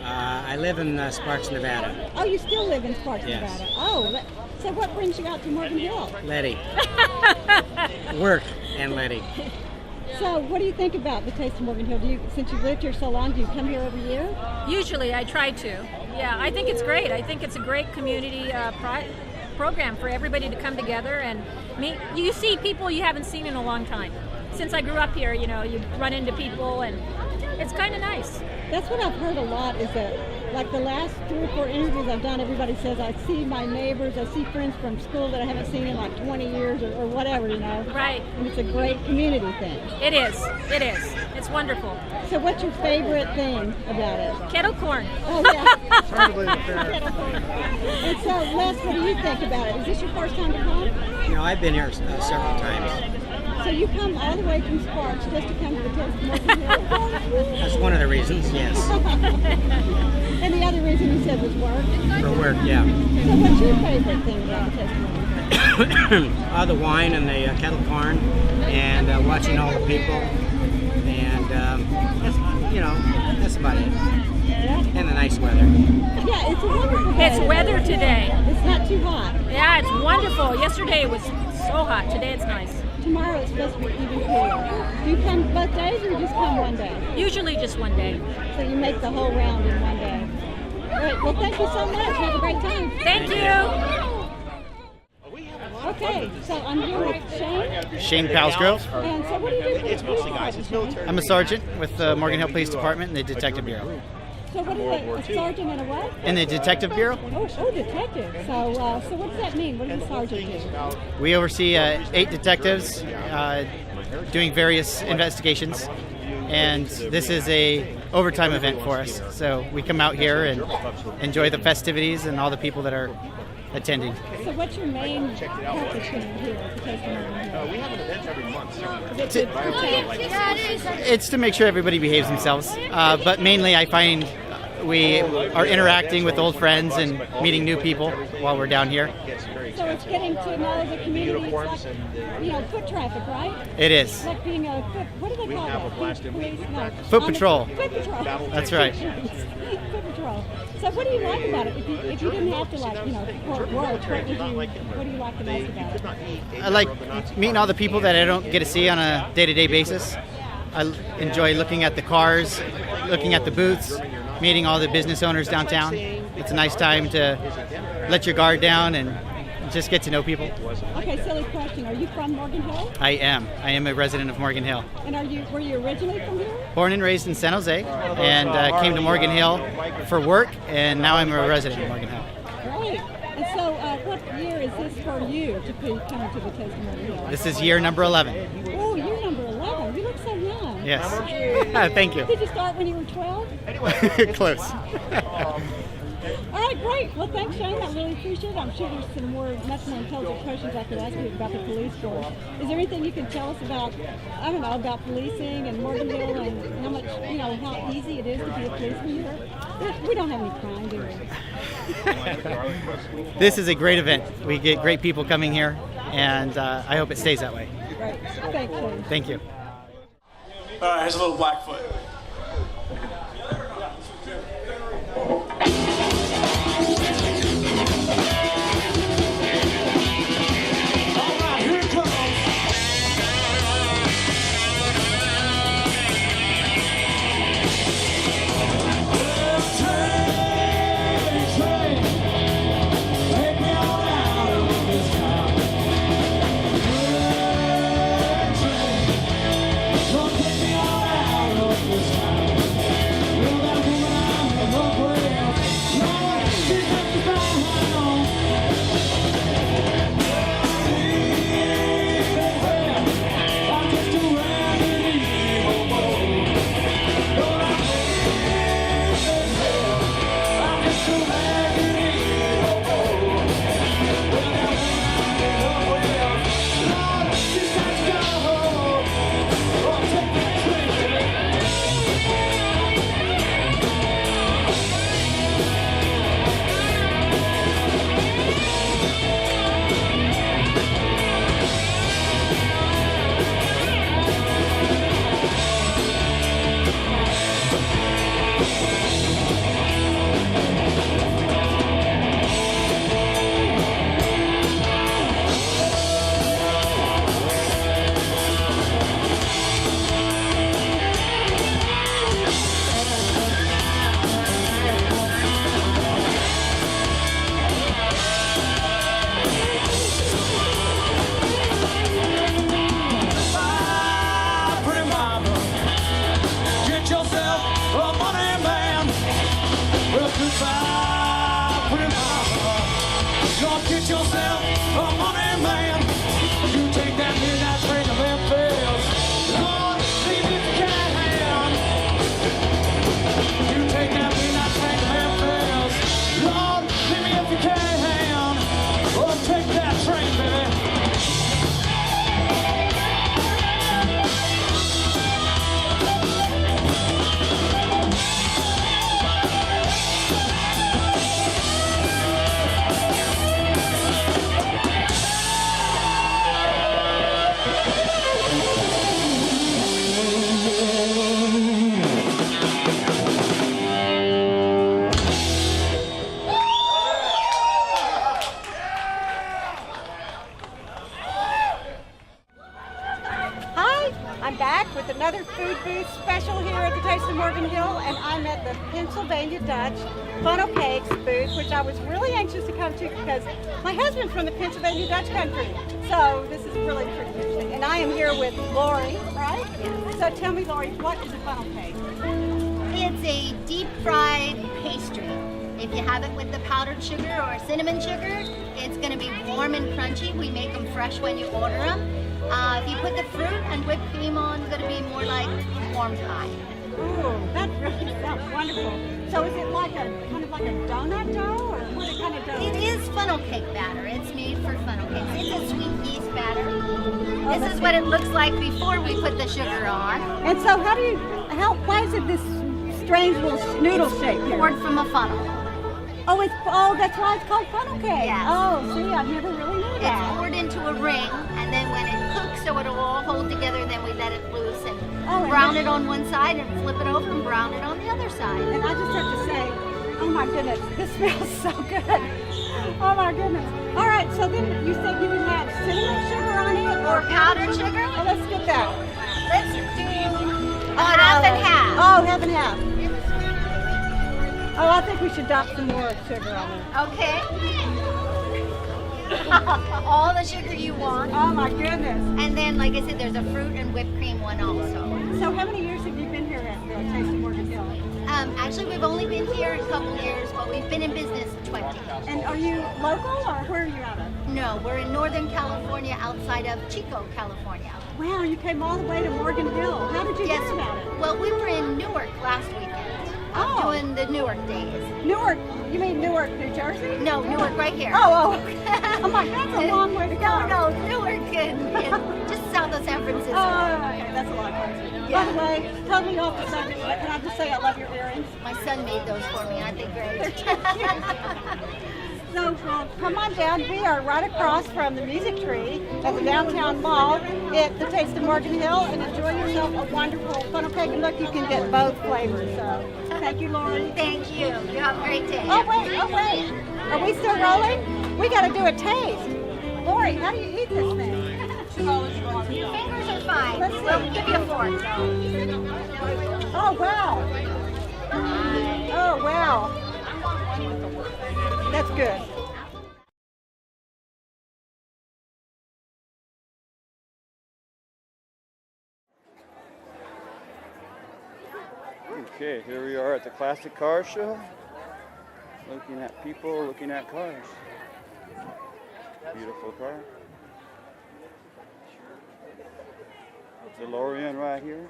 I live in Sparks, Nevada.
Oh, you still live in Sparks,
Yes.
Nevada? Oh, so what brings you out to Morgan Hill?
Letty. Work and Letty.
So what do you think about the Taste of Morgan Hill? Since you've lived here so long, do you come here every year?
Usually, I try to. Yeah, I think it's great. I think it's a great community program for everybody to come together and meet. You see people you haven't seen in a long time. Since I grew up here, you run into people, and it's kind of nice.
That's what I've heard a lot, is that like the last 3 or 4 interviews I've done, everybody says, I see my neighbors, I see friends from school that I haven't seen in like 20 years or whatever,
Right.
And it's a great community thing.
It is. It is. It's wonderful.
So what's your favorite thing about it?
Kettle corn.
Oh, yeah. Kettle corn. And so, Les, what do you think about it? Is this your first time to come?
No, I've been here several times.
So you come all the way from Sparks just to come to the Taste of Morgan Hill?
That's one of the reasons, yes.
And the other reason you said was work?
For work, yeah.
So what's your favorite thing about the Taste of Morgan Hill?
The wine and the kettle corn, and watching all the people, and that's about it.
Yeah.
And the nice weather.
Yeah, it's a wonderful day.
It's weather today.
It's not too hot.
Yeah, it's wonderful. Yesterday it was so hot. Today it's nice.
Tomorrow it's supposed to be even cooler. Do you come both days or you just come one day?
Usually just one day.
So you make the whole round in one day. All right, well thank you so much. Have a great time.
Thank you.
Okay, so I'm here with Shane.
Shane Palsgrove.
And so what do you do?
It's mostly guys. It's military. I'm a sergeant with the Morgan Hill Police Department and the Detective Bureau.
So what is that, a sergeant and a what?
In the Detective Bureau?
Oh, detective. So what does that mean? What does a sergeant do?
We oversee 8 detectives doing various investigations, and this is a overtime event for us. So we come out here and enjoy the festivities and all the people that are attending.
So what's your main purpose here at the Taste of Morgan Hill?
We have an event every month.
Is it to protect?
It's to make sure everybody behaves themselves, but mainly I find we are interacting with old friends and meeting new people while we're down here.
So it's getting to know the community. It's like, foot traffic, right?
It is.
Like being a foot, what do they call that? Police? No.
Foot patrol.
Foot patrol.
That's right.
Foot patrol. So what do you like about it? If you didn't have to report work, what do you like the most about it?
I like meeting all the people that I don't get to see on a day-to-day basis. I enjoy looking at the cars, looking at the booths, meeting all the business owners downtown. It's a nice time to let your guard down and just get to know people.
Okay, silly question. Are you from Morgan Hill?
I am. I am a resident of Morgan Hill.
And were you originally from here?
Born and raised in San Jose, and came to Morgan Hill for work, and now I'm a resident of Morgan Hill.
Great. And so what year is this for you to be coming to the Taste of Morgan Hill?
This is year number 11.
Oh, year number 11. You look so young.
Yes. Thank you.
Did you start when you were 12?
Close.
All right, great. Well, thanks, Shane. I really appreciate it. I'm sure there's some much more intelligent questions I could ask you about the police force. Is there anything you can tell us about, about policing and Morgan Hill and how much, how easy it is to be a policeman here? We don't have any crime, do we?
This is a great event. We get great people coming here, and I hope it stays that way.
Great. Thanks, Shane.
Thank you.
All right, here's a little Blackfoot.
Another food booth special here at the Taste of Morgan Hill, and I'm at the Pennsylvania Dutch Funnel Cakes booth, which I was really anxious to come to because my husband's from the Pennsylvania Dutch country. So this is really pretty interesting. And I am here with Lori, right? So tell me, Lori, what is a funnel cake?
It's a deep fried pastry. If you have it with the powdered sugar or cinnamon sugar, it's going to be warm and crunchy. We make them fresh when you order them. If you put the fruit and whipped cream on, it's going to be more like warm pie.
Ooh, that really sounds wonderful. So is it like kind of like like a donut dough, or what kind of dough?
It is funnel cake batter. It's made for funnel cakes. It's a sweet yeast batter. This is what it looks like before we put the sugar on.
And so why is it this strange little noodle shape here?
Poured from a funnel.
Oh, that's why it's called funnel cake.
Yes.
Oh, see, I never really knew that.
It's poured into a ring, and then when it cooks, so it'll all hold together, then we let it loose and brown it on one side and flip it over and brown it on the other side.
And I just have to say, oh my goodness, this smells so good. Oh my goodness. All right, so then you said you would have cinnamon sugar on it
or powdered sugar?
Oh, let's get that.
Let's do half and half.
Oh, half and half. Oh, I think we should drop some more sugar on it.
Okay. All the sugar you want.
Oh my goodness.
And then, like I said, there's a fruit and whipped cream one also.
So how many years have you been here at Taste of Morgan Hill?
Actually, we've only been here a couple years, but we've been in business 20.
And are you local, or where are you out of?
No, we're in Northern California, outside of Chico, California.
Wow, you came all the way to Morgan Hill. How did you hear about it?
Well, we were in Newark last weekend. Doing the Newark days.
Newark? You mean Newark, New Jersey?
No, Newark right here.
Oh, okay. I'm like, that's a long way to go.
No, Newark and just south of San Francisco.
Oh, okay, that's a lot closer.
Yeah.
By the way, totally off the subject, but can I just say I love your earrings?
My son made those for me, aren't they great?
So come on down. We are right across from the Music Tree at the downtown mall at the Taste of Morgan Hill, and enjoy yourself a wonderful funnel cake. And look, you can get both flavors. So thank you, Lori.
Thank you. You have a great day.
Oh wait. Are we still rolling? We got to do a taste. Lori, how do you eat this thing?
Your fingers are fine.
Let's see.
We'll give you a fork.
Oh wow. Oh wow. That's good.
Okay, here we are at the Classic Car Show. Looking at people, looking at cars. Beautiful car. DeLorean right here.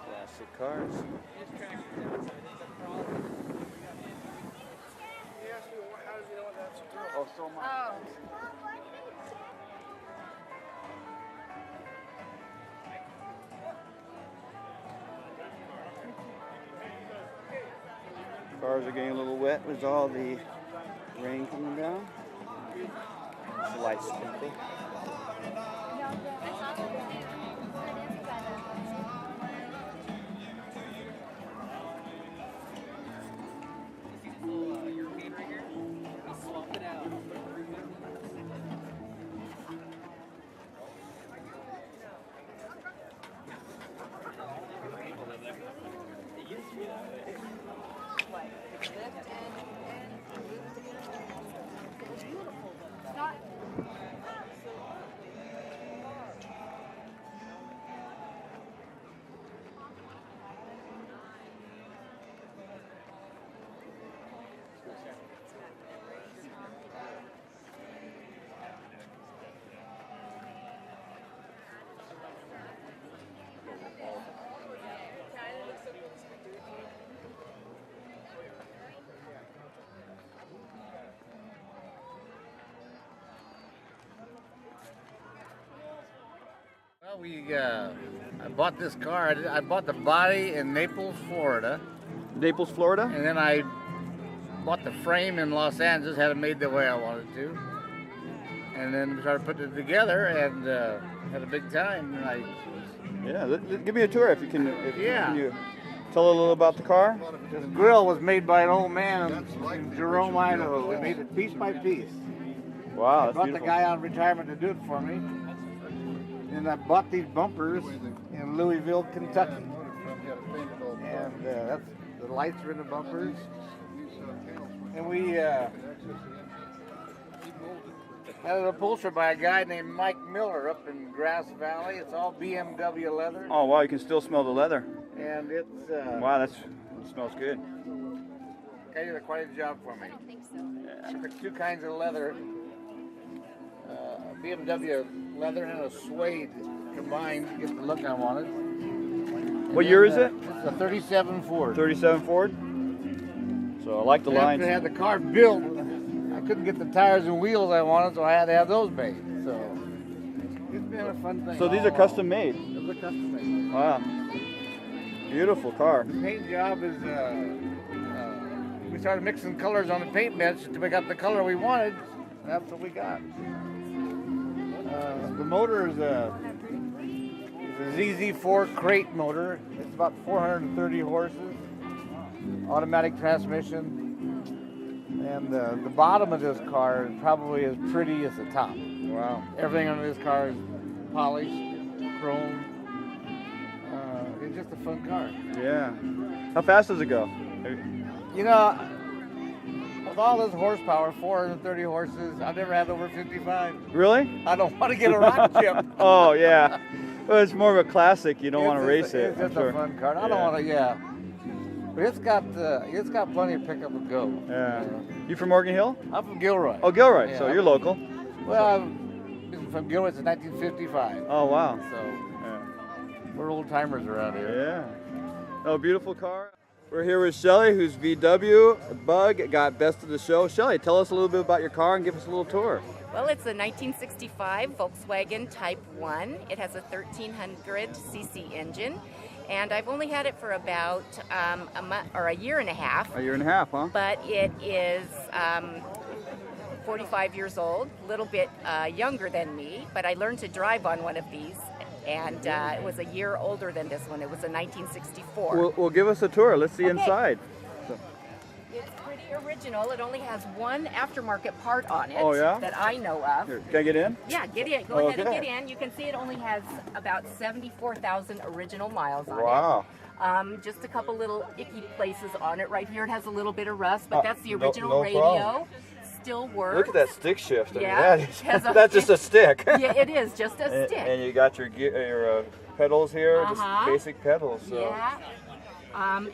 Classic cars. Oh, so much. Cars are getting a little wet with all the rain coming down. It's a light sprinkle.
Well, I bought this car. I bought the body in Naples, Florida.
Naples, Florida?
And then I bought the frame in Los Angeles, had it made the way I wanted to. And then we started putting it together and had a big time. And
give me a tour if you can. Can you tell a little about the car?
This grill was made by an old man in Jerome, Idaho. We made it piece by piece.
Wow,
I brought the guy out of retirement to do it for me. And I bought these bumpers in Louisville, Kentucky. And that's the lights are in the bumpers. And we Had it upholstered by a guy named Mike Miller up in Grass Valley. It's all BMW leather.
Oh wow, you can still smell the leather.
And it's
wow, it smells good.
Guy did quite a job for me. I think so. I took two kinds of leather, BMW leather and a suede combined to get the look I wanted.
What year is it?
It's a 37 Ford.
37 Ford. So I like the lines.
After I had the car built, I couldn't get the tires and wheels I wanted, so I had to have those made. So it's been a fun thing.
So these are custom made.
Those are custom made.
Wow. Beautiful car.
The paint job is, we started mixing colors on the paint bench until we got the color we wanted. That's what we got. The motor is a ZZ4 crate motor. It's about 430 horses. Automatic transmission. And the bottom of this car is probably as pretty as the top.
Wow.
Everything on this car is polished, chrome. It's just a fun car.
Yeah. How fast does it go?
You know, with all this horsepower, 430 horses, I've never had over 55.
Really?
I don't want to get a rock chip.
Oh, yeah. Well, it's more of a classic. You don't want to race it.
It's just a fun car. I don't want to, yeah. But it's got plenty of pickup and go.
Yeah. You from Morgan Hill?
I'm from Gilroy.
Oh, Gilroy.
Yeah.
So you're local.
Well, I've been from Gilroy since 1955.
Oh, wow.
So we're old timers around here.
Yeah. Oh, beautiful car. We're here with Shelly, who's VW. Bug got best of the show. Shelly, tell us a little bit about your car and give us a little tour.
Well, it's a 1965 Volkswagen Type 1. It has a 1300cc engine, and I've only had it for about a month or a year and a half.
A year and a half, huh?
But it is 45 years old, a little bit younger than me, but I learned to drive on one of these, and it was a year older than this one. It was a 1964.
Well, give us a tour. Let's see
Okay.
inside.
It's pretty original. It only has one aftermarket part on it
Oh, yeah?
that I know of.
Here, can I get in?
Yeah, get in. Go ahead and
Okay.
get in. You can see it only has about 74,000 original miles on
Wow.
it. Just a couple little icky places on it. Right here it has a little bit of rust, but that's the
no
original radio.
problem.
Still works.
Look at that stick shift. I mean,
Yeah,
that is,
it has a-
that's just a stick.
Yeah, it is just a
And,
stick.
and you got your pedals here, just basic pedals. So.
Yeah.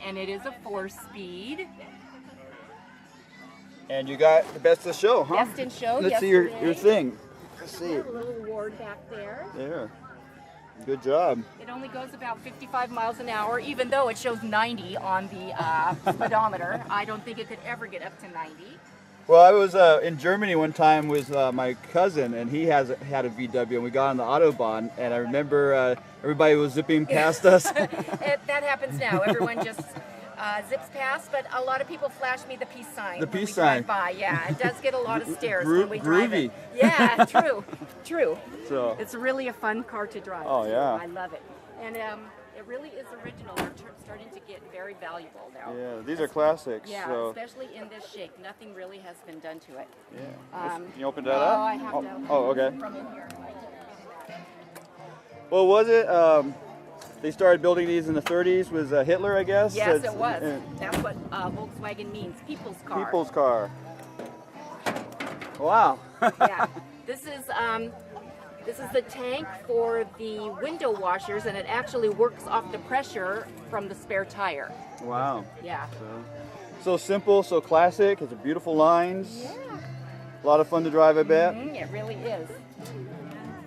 And it is a 4-speed.
And you got the best of the show, huh?
Best in show.
Let's see your
yesterday.
thing. Let's see
A
it.
little award back there.
There. Good job.
It only goes about 55 miles an hour, even though it shows 90 on the speedometer. I don't think it could ever get up to 90.
Well, I was in Germany one time with my cousin, and he had a VW, and we got on the Autobahn, and I remember everybody was zipping past us.
That happens now. Everyone just zips past, but a lot of people flash me the peace sign.
The
when
peace
we drive
sign.
by. Yeah, it does get a lot of stares when we drive
Groovy.
it. Yeah, true.
So.
It's really a fun car to drive.
Oh, yeah.
I love it, and it really is original. They're starting to get very valuable now.
Yeah, these are classics.
Yeah,
So.
especially in this shape. Nothing really has been done to it.
Yeah. Can you open that
oh,
up?
I have to.
Oh, okay.
From in here.
Well, was it? They started building these in the 30s with Hitler, I guess?
Yes, it was. That's what Volkswagen means, people's car.
People's car. Wow.
Yeah. This is the tank for the window washers, and it actually works off the pressure from the spare tire.
Wow.
Yeah.
So simple, so classic. It's beautiful lines.
Yeah.
A lot of fun to drive, I bet.
It really is.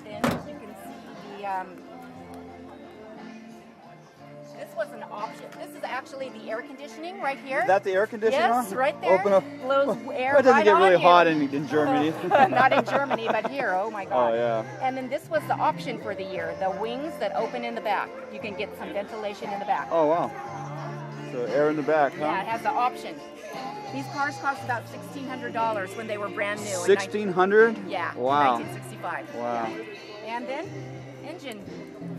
Then you can see the this was an option. This is actually the air conditioning right here.
Is that the air conditioner?
Yes, right there.
Open up.
Blows air
It doesn't
right
get
on
really
you.
hot in Germany.
Not in Germany, but here. Oh my God.
Oh, yeah.
And then this was the option for the year. The wings that open in the back. You can get some ventilation in the back.
Oh, wow. So air in the back, huh?
Yeah, it has the option. These cars cost about $1,600 when they were brand new.
$1,600?
Yeah.
Wow.
1965.
Wow.
Yeah. And then engine,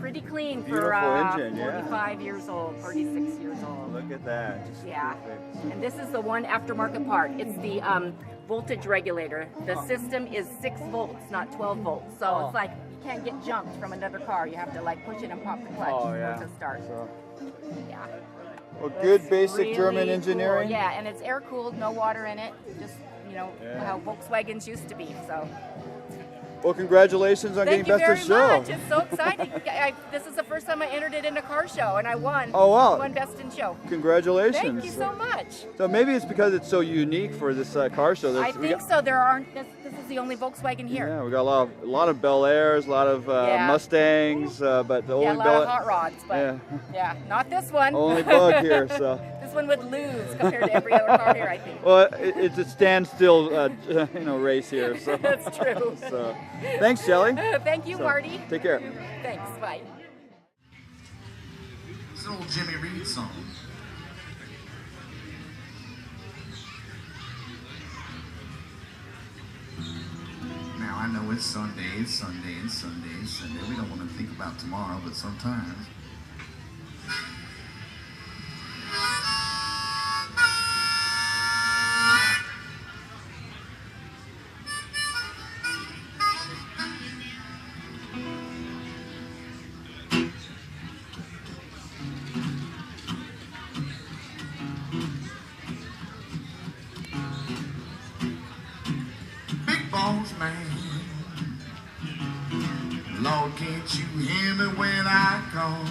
pretty clean
Beautiful
for
engine, yeah.
45 years old, 46 years old.
Look at that. Just
Yeah.
perfect.
And this is the one aftermarket part. It's the voltage regulator. The system is 6 volts, not 12 volts. So it's like can't get jumped from another car. You have to like push it and pop the clutch for it to start.
So.
Yeah.
Well, good basic
Really
German
cool.
engineering.
Yeah, and it's air cooled, no water in it. Just how Volkswagens used to be. So.
Well, congratulations on
Thank
getting Best of
you
Show.
very much. It's so exciting. This is the first time I entered it in a car show, and I won.
Oh, wow.
Won Best in Show.
Congratulations.
Thank you so much.
So maybe it's because it's so unique for this car show.
I think so. There aren't. This is the only Volkswagen here.
Yeah, we got a lot of Bel Airs, a lot of Mustangs, but the only
a lot of hot rods, but yeah, not this one.
Only Bug here, so.
This one would lose compared to every other car here, I think.
Well, it's a standstill, race here. So.
That's true.
So, thanks, Shelley.
Thank you, Marty.
Take care.
Thanks. Bye.
It's an old Jimmy Reed song. Now I know it's Sunday, it's Sunday, it's Sunday, it's Sunday. We don't want to think about tomorrow, but sometimes. Boss man, Lord, can't you hear me when I call?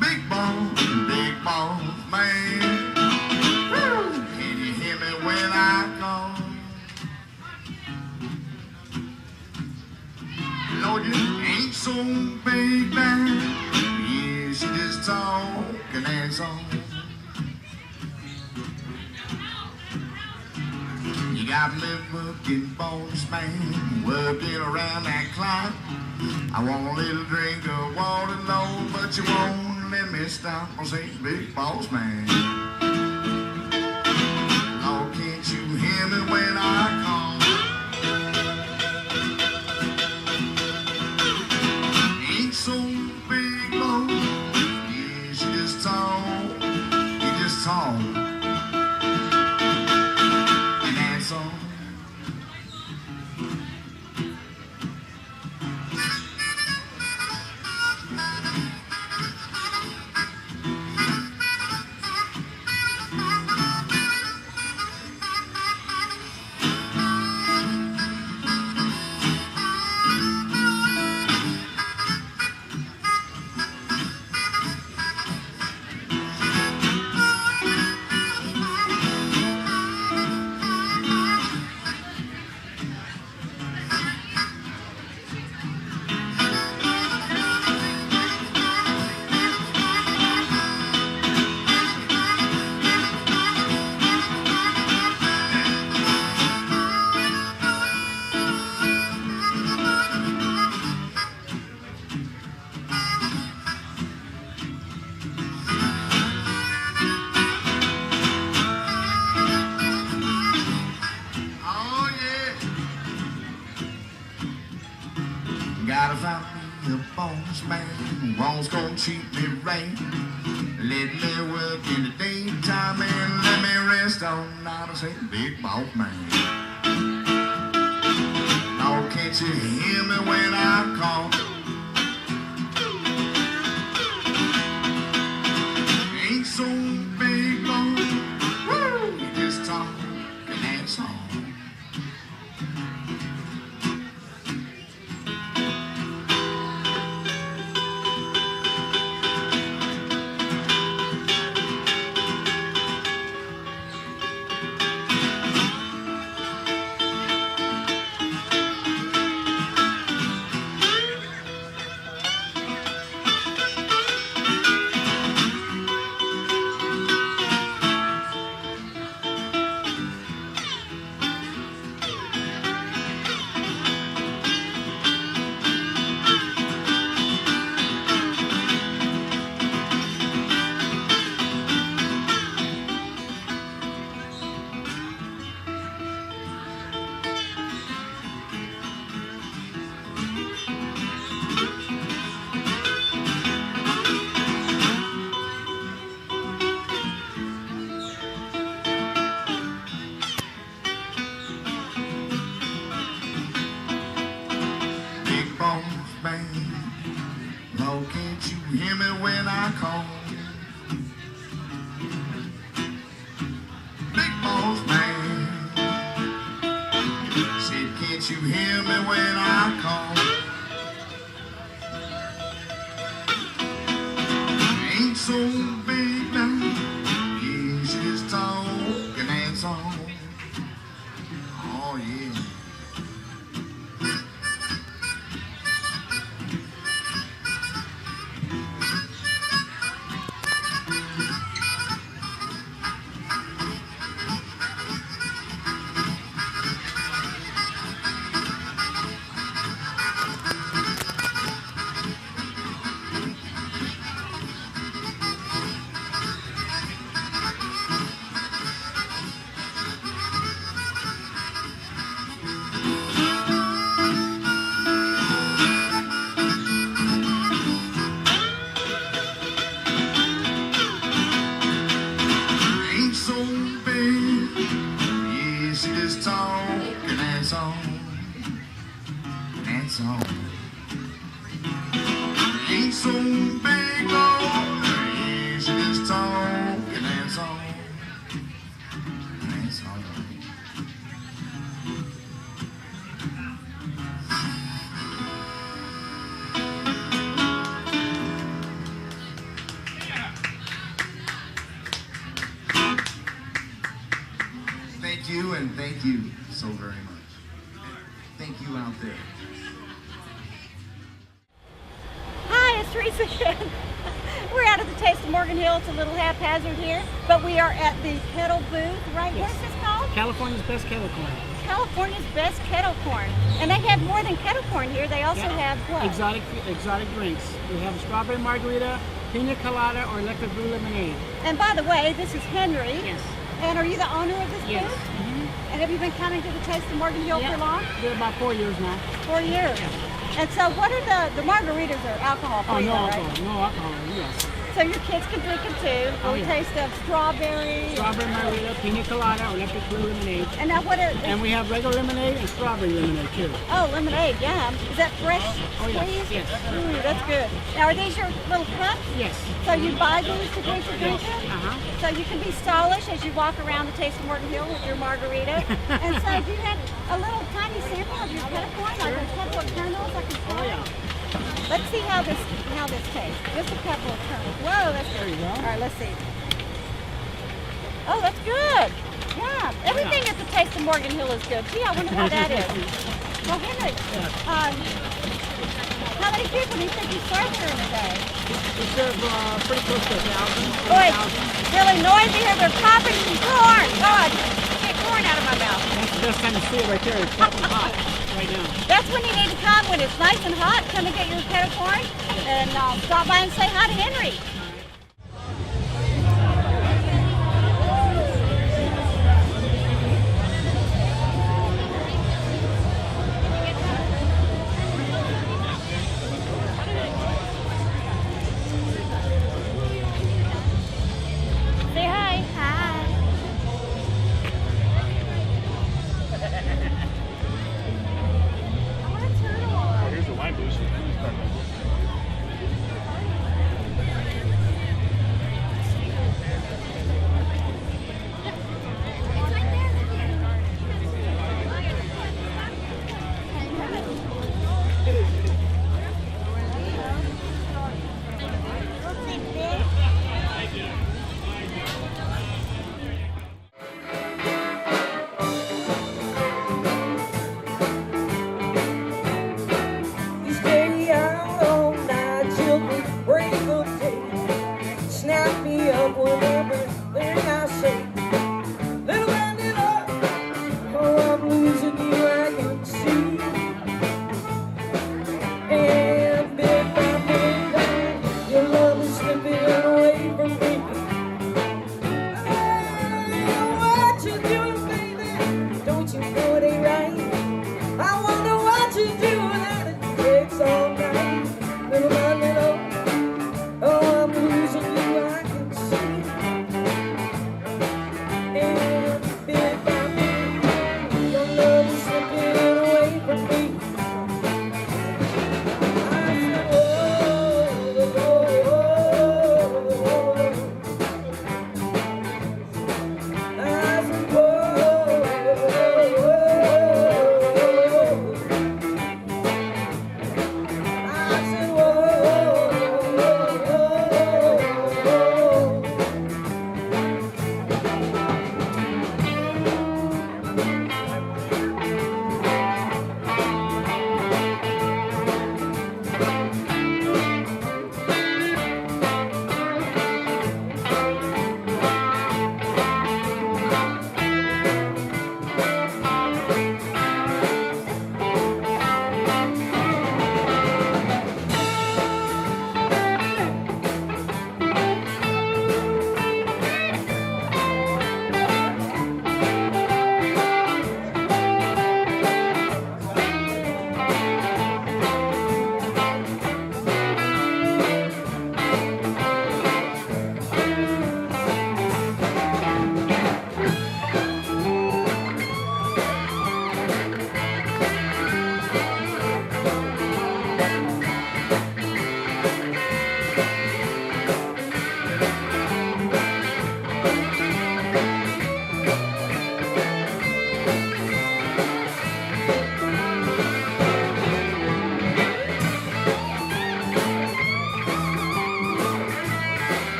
Big boss man, can you hear me when I call? Lord, you ain't so big now, yes, you just talking that's all. You got me working, boss man, working around that clock. I want a little drink of water, Lord, but you won't let me stop. I say, big boss man, Lord, can't you hear me when I call? Ain't so big, Lord, yes, you just talk. Gotta find me a boss man who won't gonna treat me right. Let me work in the daytime and let me rest all night. I say, big boss man. Oh, can't you hear me when I call? Ain't so big, Lord. Woo! You just talk and that's all. Lord, can't you hear me when I call? Big boss man said, can't you hear me when I call? Ain't so big now, yeah, she's talking and song. Oh yeah. Ain't so big, yeah, she just talking and song, and song. Ain't so big, Lord, yeah, she just talking and song, and song. Thank you, and thank you so very much. Thank you out there.
Hi, it's Teresa again. We're out at the Taste of Morgan Hill. It's a little haphazard here, but we are at the kettle booth, right?
Yes.
What is this called?
California's best kettle corn.
California's best kettle corn. And they have more than kettle corn here. They also have what?
Exotic drinks. We have strawberry margarita, pina colada, or electric blue lemonade.
And by the way, this is Henry.
Yes.
And are you the owner of this
Yes.
booth? And have you been coming to the Taste of Morgan Hill for long?
Been about 4 years now.
4 years. And so what are the margaritas are alcohol free,
no
right?
alcohol. No alcohol, yes.
So your kids can drink it too.
Oh,
We'll
yeah.
taste of strawberry.
Strawberry margarita, pina colada, or electric blue lemonade.
And now what are...
And we have regular lemonade and strawberry lemonade too.
Oh, lemonade, yum. Is that fresh
Oh, yes,
squeezed?
yes.
Ooh, that's good. Now, are these your little cups?
Yes.
So you buy these to drink your drink in?
Uh-huh.
So you can be stylish as you walk around the Taste of Morgan Hill with your margarita. And so do you have a little tiny sample of your kettle corn? Like a couple of kernels I can try?
Oh, yeah.
Let's see how this tastes. Just a couple of kernels. Whoa, that's good.
There you go.
All right, let's see. Oh, that's good. Yeah, everything at the Taste of Morgan Hill is good. Gee, I wonder why that is. Well, Henry, how many people do you think you serve during the day?
We serve pretty close to 1,000.
Boy, it's really noisy here. They're popping some corn. God, get corn out of my mouth.
That's the best time to see it right there. It's popping hot right now.
That's when you need to come, when it's nice and hot. Come and get your kettle corn and stop by and say hi to Henry. Say hi. Hi.
Here's the wine booth.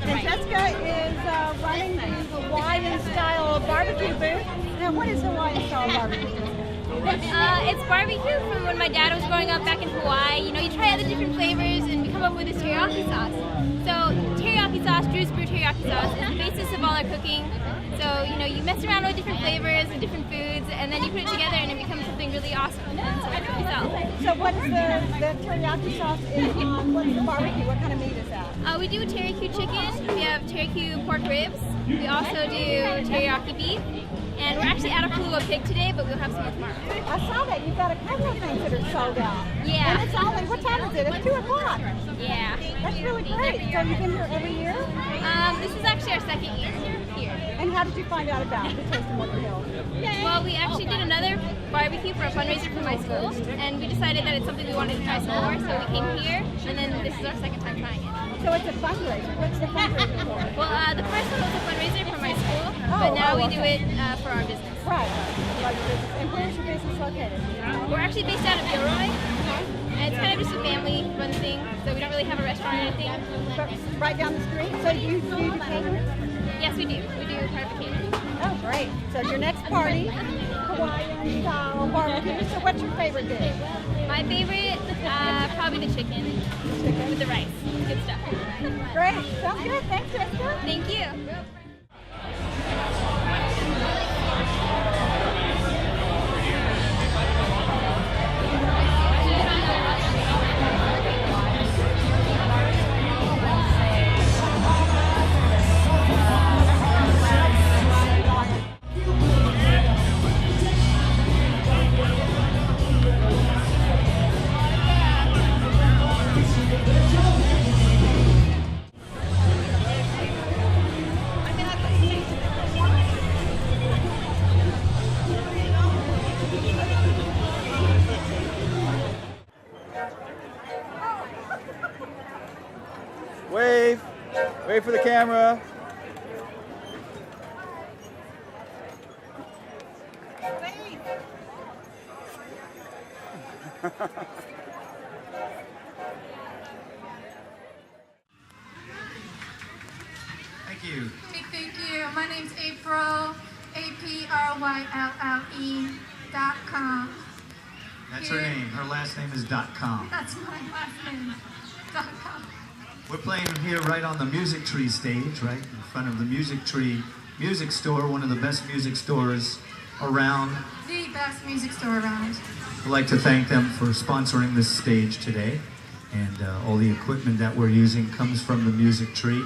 on the
And
right.
Jessica is running the Hawaiian style barbecue booth. Now, what is Hawaiian style barbecue?
It's barbecue from when my dad was growing up back in Hawaii. You know, you try all the different flavors and we come up with this teriyaki sauce. So teriyaki sauce, Drew's Brew teriyaki sauce, is the basis of all our cooking. So, you know, you mess around with different flavors and different foods, and then you put it together and it becomes something really awesome. And so that's what we sell.
So what is the teriyaki sauce is on? What's the barbecue? What kind of meat is that?
We do teriyaki chicken, we have teriyaki pork ribs, we also do teriyaki beef, and we're actually out of Kalua pig today, but we'll have some more tomorrow.
I saw that. You've got a couple of things that are sold out.
Yeah.
And it's only, what time is it? It's 2 o'clock.
Yeah.
That's really great. So you've been here every year?
This is actually our second year here.
And how did you find out about the Taste of Morgan Hill?
Well, we actually did another barbecue for a fundraiser for my school, and we decided that it's something we wanted to try some more, so we came here, and then this is our second time trying it.
So it's a fundraiser. What's the fundraiser for?
Well, the first one was a fundraiser for my school, but now we do it for our business.
Right. And where's your business located?
We're actually based out of Gilroy, and it's kind of just a family-run thing, so we don't really have a restaurant or anything.
But right down the street? So do you do catering?
Yes, we do. We do private catering.
Oh, great. So your next party, Hawaiian style barbecue. So what's your favorite dish?
My favorite, probably the chicken with the rice. Good stuff.
Great. Sounds good. Thanks, Jessica.
Thank you.
Wave. Wave for the camera.
Thank you.
Hey, thank you. My name's April, APRYLLE.com.
That's her name. Her last name is .com.
That's my last name. .com.
We're playing here right on the Music Tree stage, right in front of the Music Tree Music Store, one of the best music stores around.
The best music store around.
I'd like to thank them for sponsoring this stage today. And all the equipment that we're using comes from the Music Tree.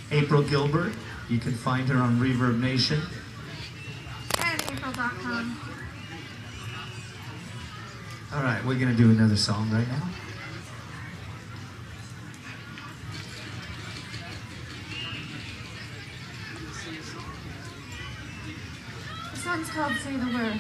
April Gilbert, you can find her on Reverb Nation.
And April.com.
All right, we're going to do another song right now.
The song's called Say the Word.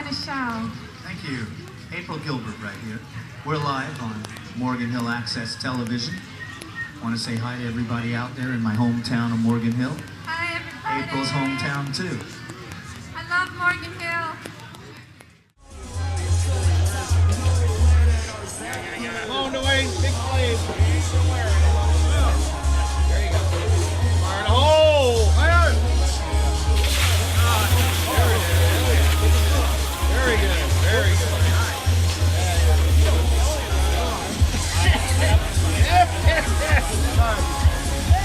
Seneschal.
Thank you. April Gilbert right here. We're live on Morgan Hill Access Television. I want to say hi to everybody out there in my hometown of Morgan Hill.
Hi, everybody.
April's hometown too.
I love Morgan Hill.
Come on, Dwayne, big play. There you go. Fire in the hole. Fire! Very good. Very good.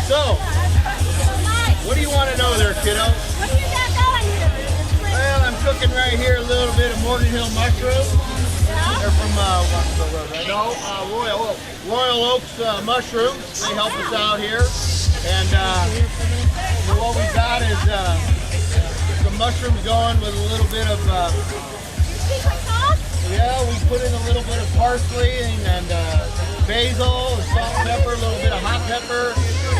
So, what do you want to know there, kiddo?
What do you got going here?
Well, I'm cooking right here a little bit of Morgan Hill mushrooms. They're from Royal Oaks mushrooms. They help us out here. And what we got is some mushrooms going with a little bit of yeah, we put in a little bit of parsley and basil, and salt and pepper, a little bit of hot pepper,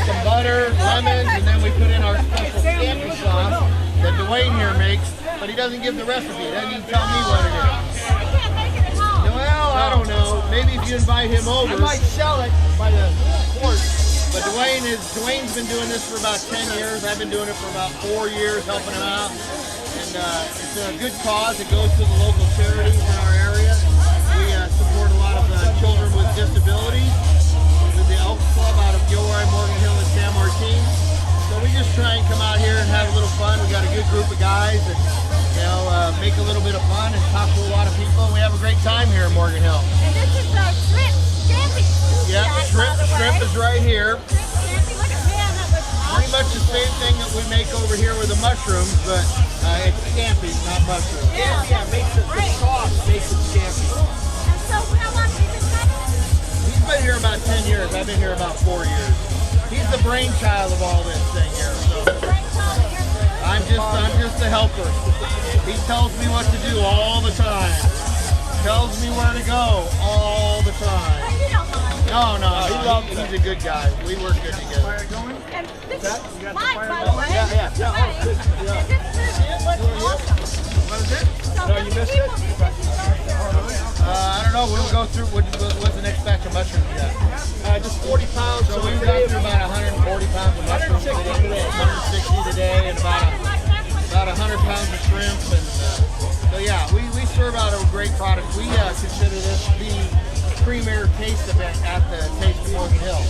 some butter, lemons, and then we put in our special scampi sauce that Dwayne here makes, but he doesn't give the recipe. He doesn't even tell me what it is.
I can't make it at home.
Well, I don't know. Maybe if you invite him over. I might sell it by the quart. But Dwayne's been doing this for about 10 years. I've been doing it for about 4 years, helping him out. And it's a good cause. It goes to the local charities in our area. We support a lot of children with disabilities with the Elks Club out of Gilroy, Morgan Hill, and San Martin. So we just try and come out here and have a little fun. We got a good group of guys that make a little bit of fun and talk to a lot of people. And we have a great time here in Morgan Hill.
And this is shrimp scampi.
Yeah, shrimp is right here.
Look at man, that looks awesome.
Pretty much the same thing that we make over here with the mushrooms, but it's scampi, not mushrooms.
Yeah,
makes it the sauce makes it scampi.
And so how long have you been coming?
He's been here about 10 years. I've been here about 4 years. He's the brainchild of all this thing here. So I'm just a helper. He tells me what to do all the time. Tells me where to go all the time. No, he's a good guy. We work good together.
And this is live, by the way.
Yeah. What is it?
No, you missed it?
I don't know. We'll go through. What's the next batch of mushrooms you got? Just 40 pounds. So we've got through about 140 pounds of mushrooms today, 160 today, and about 100 pounds of shrimp. And so yeah, we serve out a great product. We consider this the premier taste event at the Taste of Morgan Hill.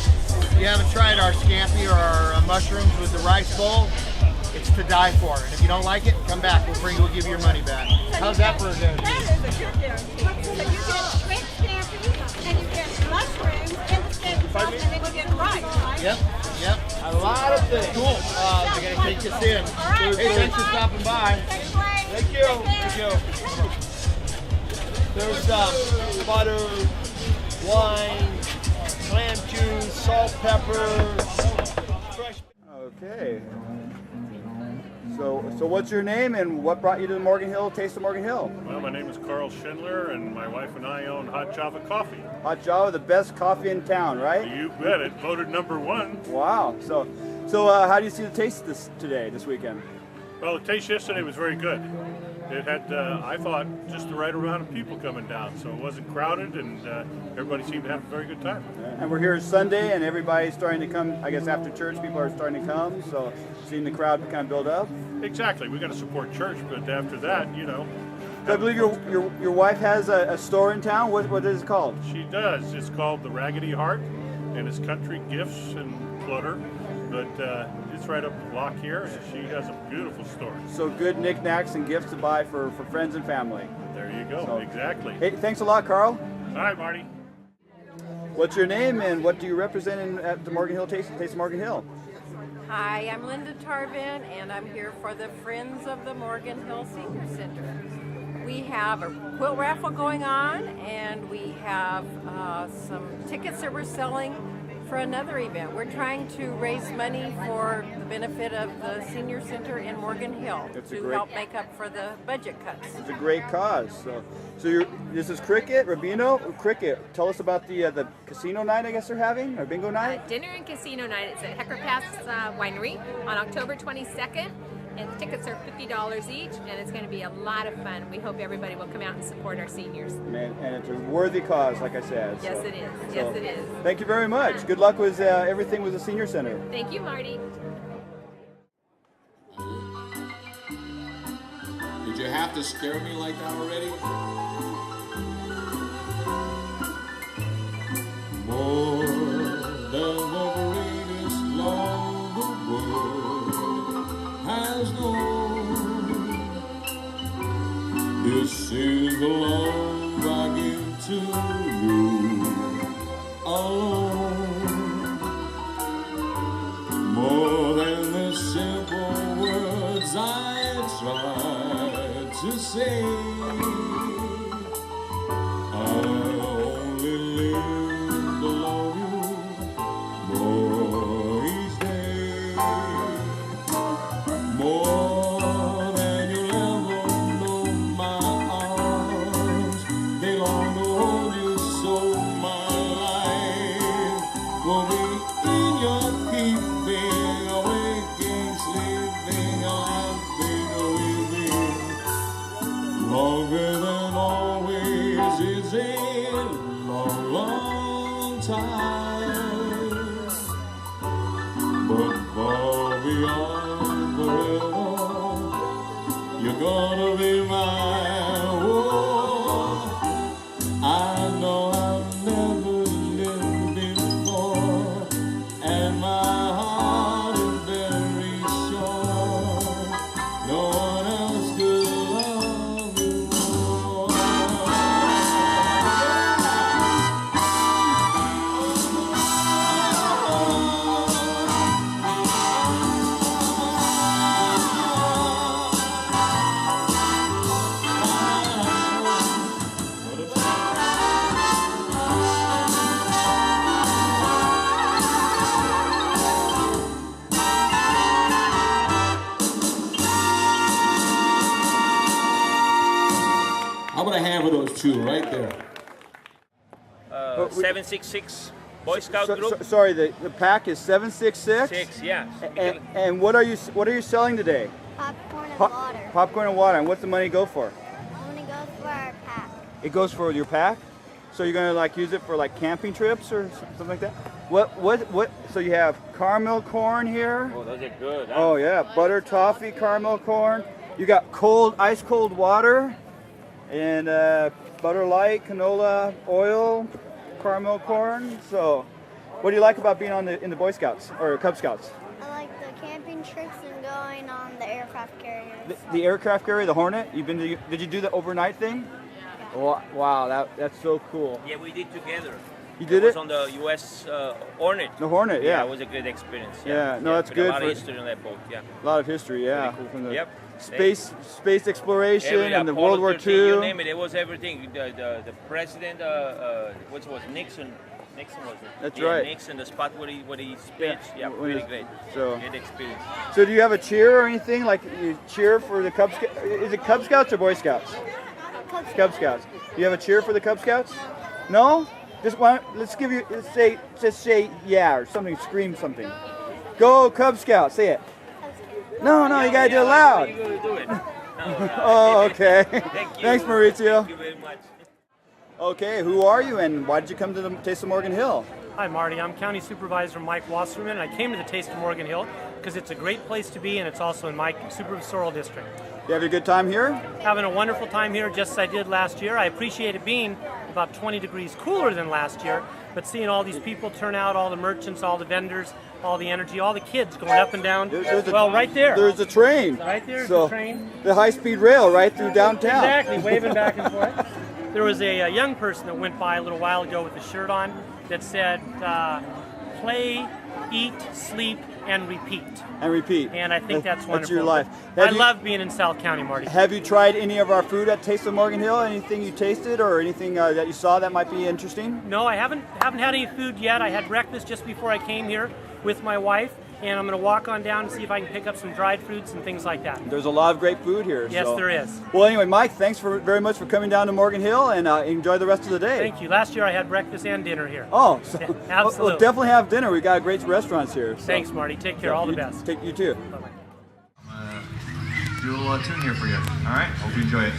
If you haven't tried our scampi or our mushrooms with the rice bowl, it's to die for. And if you don't like it, come back. We'll give you your money back. How's that for a good?
That is a good deal. So you get shrimp scampi, and you get mushrooms in the scampi sauce, and then you get rice, right?
Yep. A lot of things. Cool. I gotta take this in. Hey, thanks for stopping by. Thank you.
There's butter, wine, clam juice, salt, pepper, fresh.
Okay. So what's your name and what brought you to the Morgan Hill, Taste of Morgan Hill?
Well, my name is Carl Schindler, and my wife and I own Hot Java Coffee.
Hot Java, the best coffee in town, right?
You bet it. Voted #1.
Wow. So how do you see the taste this weekend?
Well, the taste yesterday was very good. It had, I thought, just the right amount of people coming down, so it wasn't crowded, and everybody seemed to have a very good time.
And we're here Sunday, and everybody's starting to come. I guess after church, people are starting to come. So seeing the crowd kind of build up.
Exactly. We got to support church, but after that,
So I believe your wife has a store in town. What is it called?
She does. It's called the Raggedy Heart, and it's country gifts and clutter. But it's right up the block here, and she has a beautiful store.
So good knickknacks and gifts to buy for friends and family.
There you go. Exactly.
Hey, thanks a lot, Carl.
All right, Marty.
What's your name and what do you represent at the Morgan Hill Taste of Morgan Hill?
Hi, I'm Linda Tarvin, and I'm here for the Friends of the Morgan Hill Senior Center. We have a quilt raffle going on, and we have some tickets that we're selling for another event. We're trying to raise money for the benefit of the Senior Center in Morgan Hill to help make up for the budget cuts.
It's a great cause. So this is cricket, Rubino, cricket. Tell us about the casino night, I guess they're having, or bingo night?
Dinner and casino night. It's at Hecker Pass Winery on October 22nd.
and the tickets are $50 each, and it's going to be a lot of fun. We hope everybody will come out and support our seniors.
Man, and it's a worthy cause, like I said.
Yes, it is. Yes, it is.
Thank you very much. Good luck with everything with the senior center.
Thank you, Marty.
Did you have to scare me like that already? More than the greatest love the world has known. This is the love I give to you alone. More than the simple words I try to say. I only live to love you more each day. More than you'll ever know, my arms, they long to hold you, so my life will be in your keeping, awaking, sleeping, laughing, weeping. Longer than always is a long, long time, but far beyond forever, you're gonna be mine. Oh, I know I've never lived before, and my heart is very sure no one else could love you more. How about a hand for those two right there?
766 Boy Scout group.
Sorry, the pack is 766.
6, yeah.
And what are you selling today?
Popcorn and water.
Popcorn and water. And what's the money go for?
Money goes for our pack.
It goes for your pack. So you're gonna like use it for like camping trips or something like that. What? So you have caramel corn here.
Oh, those are good. Huh?
Oh yeah, butter toffee caramel corn. You got ice cold water, and butter light canola oil, caramel corn. So, what do you like about being in the Boy Scouts or Cub Scouts?
I like the camping trips and going on the aircraft carriers.
The aircraft carrier, the Hornet. Did you do the overnight thing? Yeah. Wow, that's so cool.
Yeah, we did together.
You did
it? Was
it?
on the U.S. Hornet.
The Hornet, yeah.
It was a great experience.
Yeah, no, that's good.
A lot of history on that boat, yeah.
A lot of history, yeah.
Pretty cool.
From the
Yep.
space exploration and the World War II.
13, you name it, it was everything. The president, what was Nixon? Nixon was it?
That's right.
Nixon, the spot where he speech. Yeah, really great.
So,
great experience.
So do you have a cheer or anything? Like you cheer for the Cub Scouts? Is it Cub Scouts or Boy Scouts? Cub Scouts. Do you have a cheer for the Cub Scouts? No? Let's say yeah or something. Scream something. Go Cub Scouts. Say it. No, you gotta do it loud.
You gotta do it.
Oh, okay.
Thank you.
Thanks, Maurizio.
Thank you very much.
Okay, who are you and why did you come to the Taste of Morgan Hill?
Hi, Marty. I'm County Supervisor Mike Wasserman, and I came to the Taste of Morgan Hill because it's a great place to be, and it's also in my supervisorial district.
You have a good time here?
Having a wonderful time here, just as I did last year. I appreciate it being about 20 degrees cooler than last year, but seeing all these people turn out, all the merchants, all the vendors, all the energy, all the kids going up and down. Right there.
There's a train.
Right there's
the
train.
The high-speed rail right through downtown.
Exactly, waving back and forth. There was a young person that went by a little while ago with a shirt on that said, play, eat, sleep, and repeat.
And repeat.
And I think that's wonderful.
That's your life.
I love being in South County, Marty.
Have you tried any of our food at Taste of Morgan Hill? Anything you tasted or anything that you saw that might be interesting?
No, I haven't had any food yet. I had breakfast just before I came here with my wife, and I'm going to walk on down and see if I can pick up some dried fruits and things like that.
There's a lot of great food here.
Yes, there is.
Well, anyway, Mike, thanks very much for coming down to Morgan Hill, and enjoy the rest of the day.
Thank you. Last year I had breakfast and dinner here.
Oh, so
absolutely.
We'll definitely have dinner. We've got great restaurants here. So.
Thanks, Marty. Take care. All the best.
Take you too.
Bye-bye.
do a little tune here for you. All right, hope you enjoy it.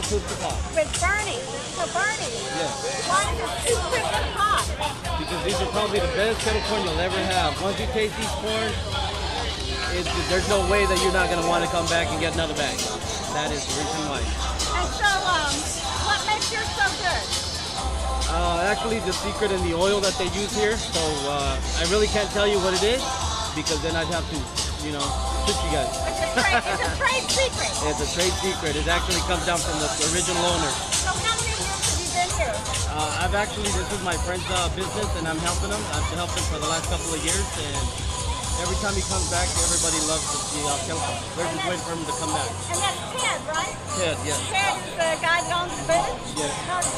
With Bernie. So Bernie, why is it too quick and hot?
Because these are probably the best kettle corn you'll ever have. Once you taste these corn, there's no way that you're not going to want to come back and get another bag. That is the reason why.
And so, what makes yours so good?
Actually, the secret in the oil that they use here. So I really can't tell you what it is because then I'd have to, trick you guys.
It's a trade secret.
It's a trade secret. It actually comes down from the original owner.
So how many years have you been here?
This is my friend's business, and I'm helping him. I've helped him for the last couple of years, and every time he comes back, everybody loves the telephone. They're just waiting for him to come back.
And that's Ted, right?
Ted, yes.
Ted is the guy that owns the booth?
Yes.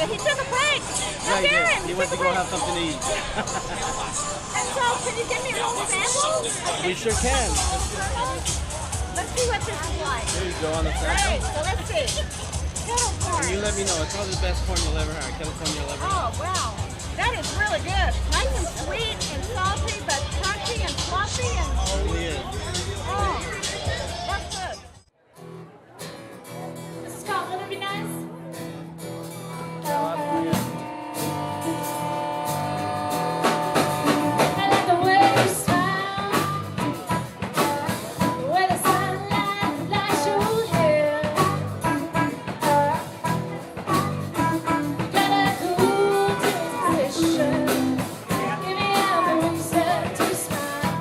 He took a break.
Yeah, he did. He went to go have something to eat.
And so, can you give me a little sample?
We sure can.
Let's see what this is like.
There you go on the
All
sample.
right, so let's see. Kettle corn.
You let me know. It's probably the best corn you'll ever have. Kettle corn you'll ever have.
Oh, wow. That is really good. Nice and sweet and salty, but crunchy and fluffy and...
Oh, it is.
Oh, that's good.
Scotland would be nice. I like the way you smile, the way the sunlight lights your hair. You got a cool disposition, give me every reason to smile.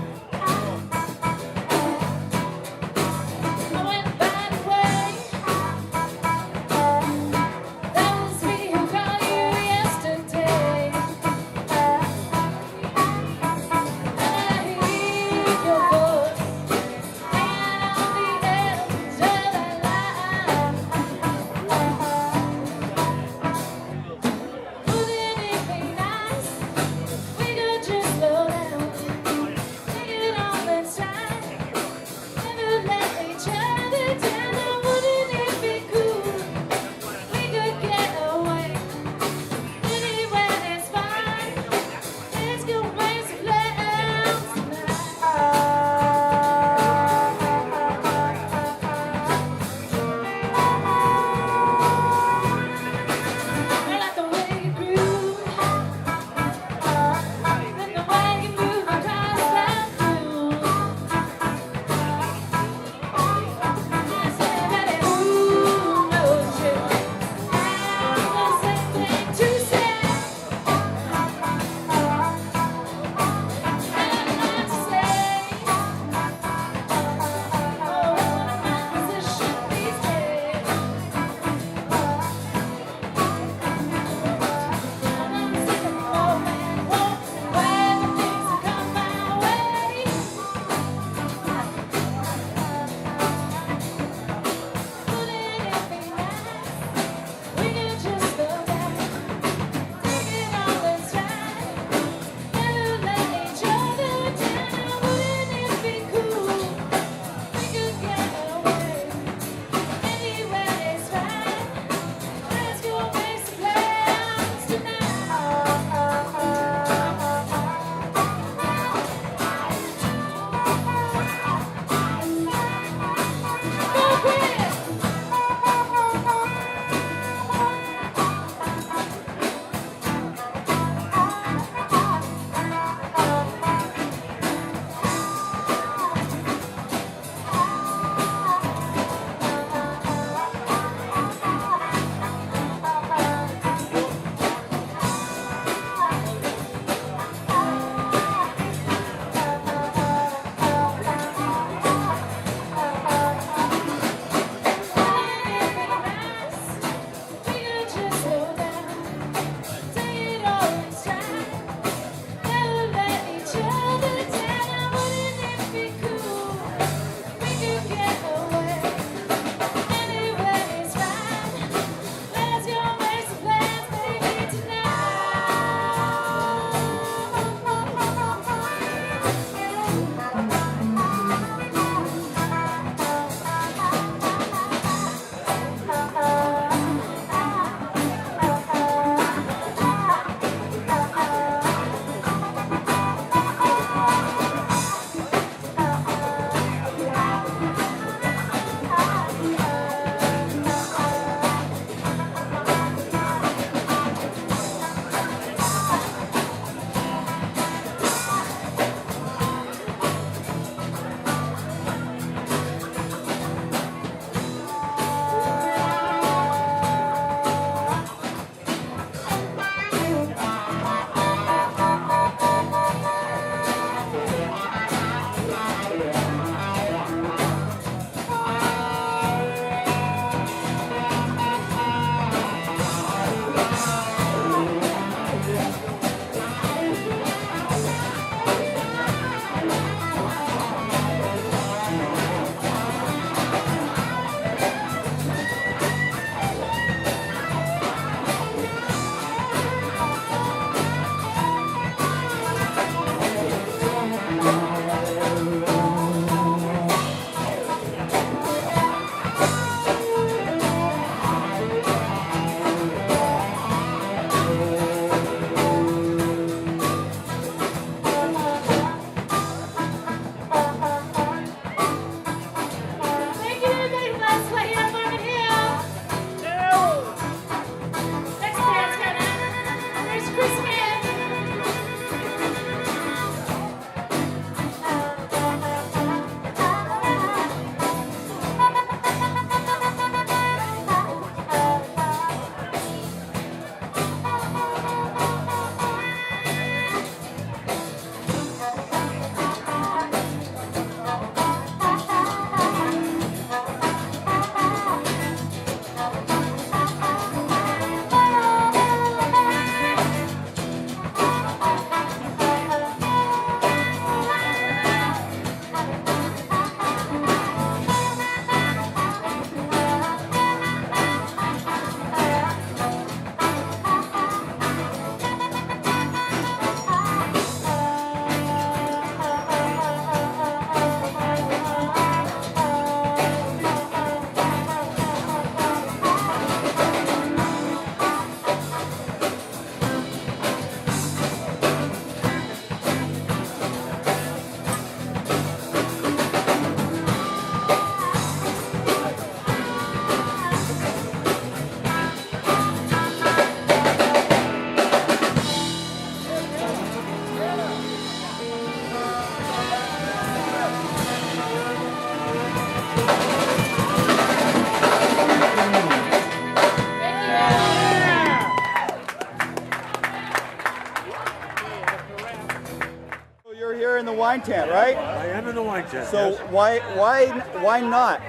tent, right?
I am in the wine tent.
So
yes.
why not?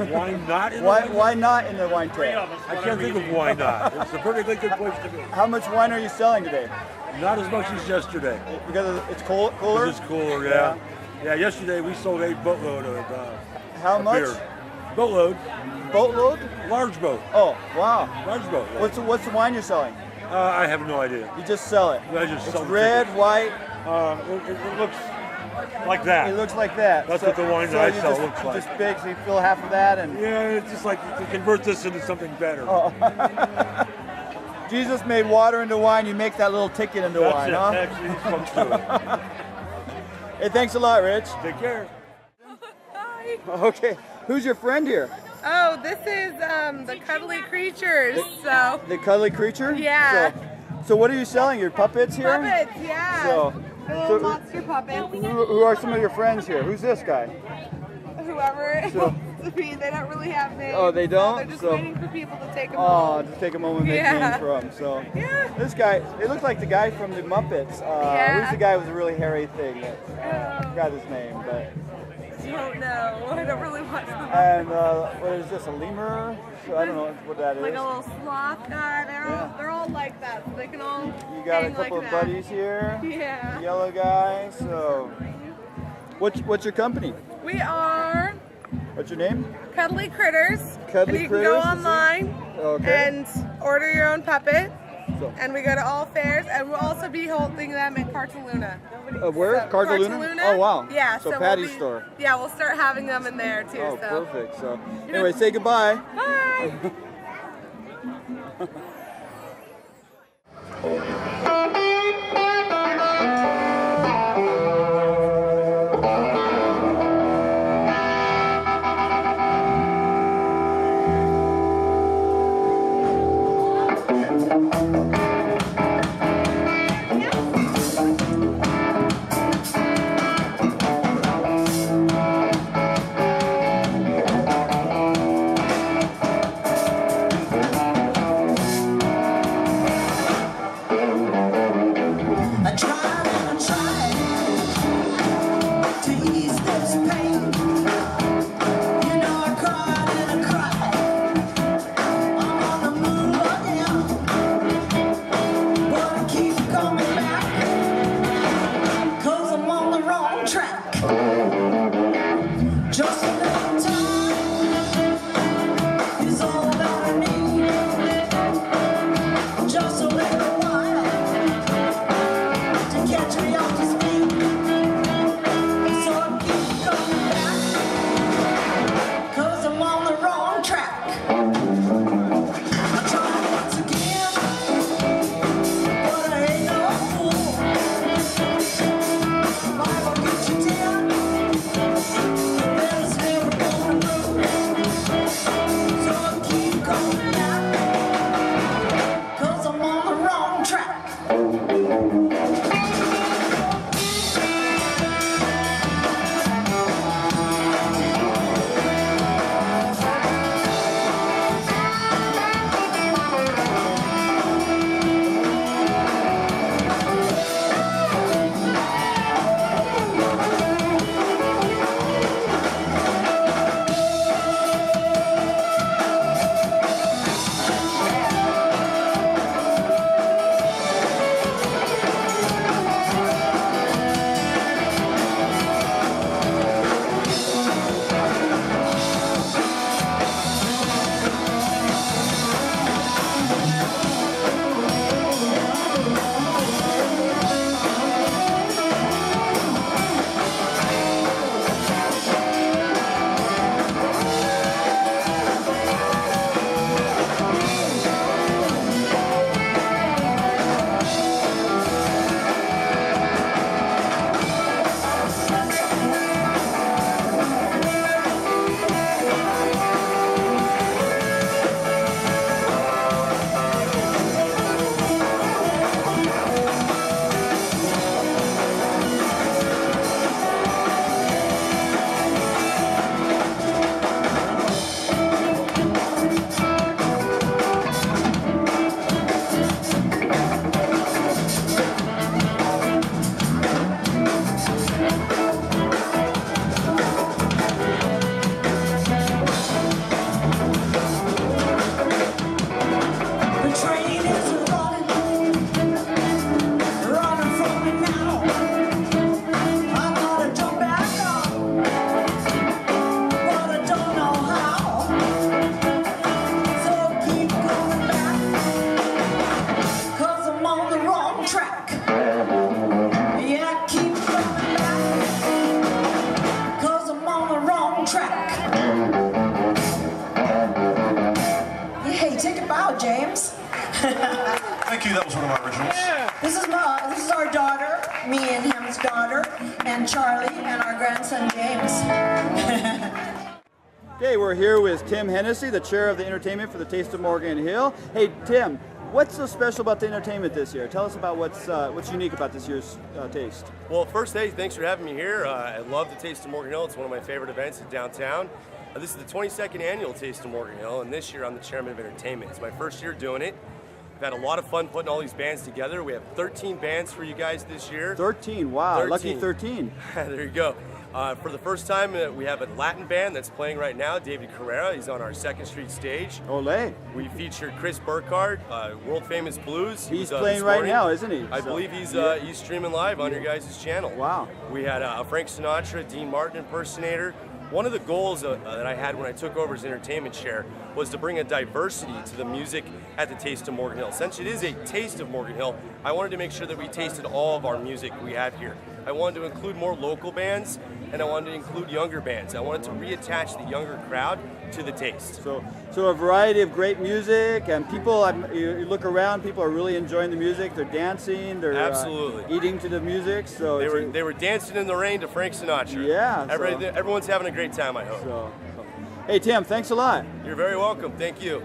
Why not in the
Why
wine tent?
why not in the wine tent?
I can't think of why not. It's a perfectly good place to be.
How much wine are you selling today?
Not as much as yesterday.
Because it's cooler?
It's cooler, yeah. Yeah, yesterday we sold 8 boatload of
How much?
beer. Boatload.
Boatload?
Large boat.
Oh, wow.
Large boat. Yeah.
What's the wine you're selling?
I have no idea.
You just sell it?
I just
It's
sell the
red,
tickets.
white?
It looks like that.
It looks like that.
That's what the wine that I sell looks like.
Just big, so you fill half of that and...
Yeah, it's just like to convert this into something better.
Oh. Jesus made water into wine, you make that little ticket into wine, huh?
Actually, it comes to it.
Hey, thanks a lot, Rich.
Take care.
Okay, who's your friend here?
Oh, this is the Cuddly Creatures. So
The cuddly creature?
Yeah.
So what are you selling? Your puppets here?
puppets, yeah.
So,
Little monster puppets.
who are some of your friends here? Who's this guy?
Whoever it
So-
wants to be, they don't really have names.
Oh, they don't?
So they're just
So-
waiting for people to take them
Oh,
home.
just take a moment and make
Yeah.
names for him. So this guy, it looks like the guy from the Muppets.
Yeah.
Who's the guy with the really hairy thing? I forgot his name, but.
Don't know. I don't really watch them.
And what is this? A lemur? So I don't know what that is.
Like a little sloth guy. They're all like that. So they can all.
You got a
hang
couple
like
of
that.
buddies here.
Yeah.
Yellow guy. So, what's your company?
We are
What's your name?
Cuddly Critters.
Cuddly
and you
Critters,
can go online
Okay.
and order your own puppet.
So-
And we go to all fairs, and we'll also be holding them in Cartaluna.
Where?
So,
Cartaluna? Oh wow.
Yeah.
So
we'll
Patty's
be-
store.
Yeah, we'll start having them in there too.
Oh,
so.
perfect. So, anyway, say goodbye.
Bye.
James.
Thank you. That was one of my originals.
This is our daughter, me and him's daughter, and Charlie, and our grandson James.
Okay, we're here with Tim Hennessy, the chair of the entertainment for the Taste of Morgan Hill. Hey, Tim, what's so special about the entertainment this year? Tell us about what's unique about this year's taste.
Well, first, hey, thanks for having me here. I love the Taste of Morgan Hill. It's one of my favorite events in downtown. This is the 22nd annual Taste of Morgan Hill, and this year I'm the chairman of entertainment. It's my first year doing it. We've had a lot of fun putting all these bands together. We have 13 bands for you guys this year.
13, wow,
13.
Lucky 13.
There you go. For the first time, we have a Latin band that's playing right now, David Carrera. He's on our 2nd Street stage.
Ole.
We featured Chris Burkhardt, world famous blues.
He's playing right now, isn't he?
I believe he's streaming live on your guys' channel.
Wow.
We had a Frank Sinatra, Dean Martin impersonator. One of the goals that I had when I took over as entertainment chair was to bring a diversity to the music at the Taste of Morgan Hill. Since it is a taste of Morgan Hill, I wanted to make sure that we tasted all of our music we have here. I wanted to include more local bands, and I wanted to include younger bands. I wanted to reattach the younger crowd to the taste.
So a variety of great music, and people, you look around, people are really enjoying the music. They're dancing, they're
absolutely
eating to the music. So
they were dancing in the rain to Frank Sinatra.
Yeah.
Everyone's having a great time, I hope.
Hey, Tim, thanks a lot.
You're very welcome. Thank you.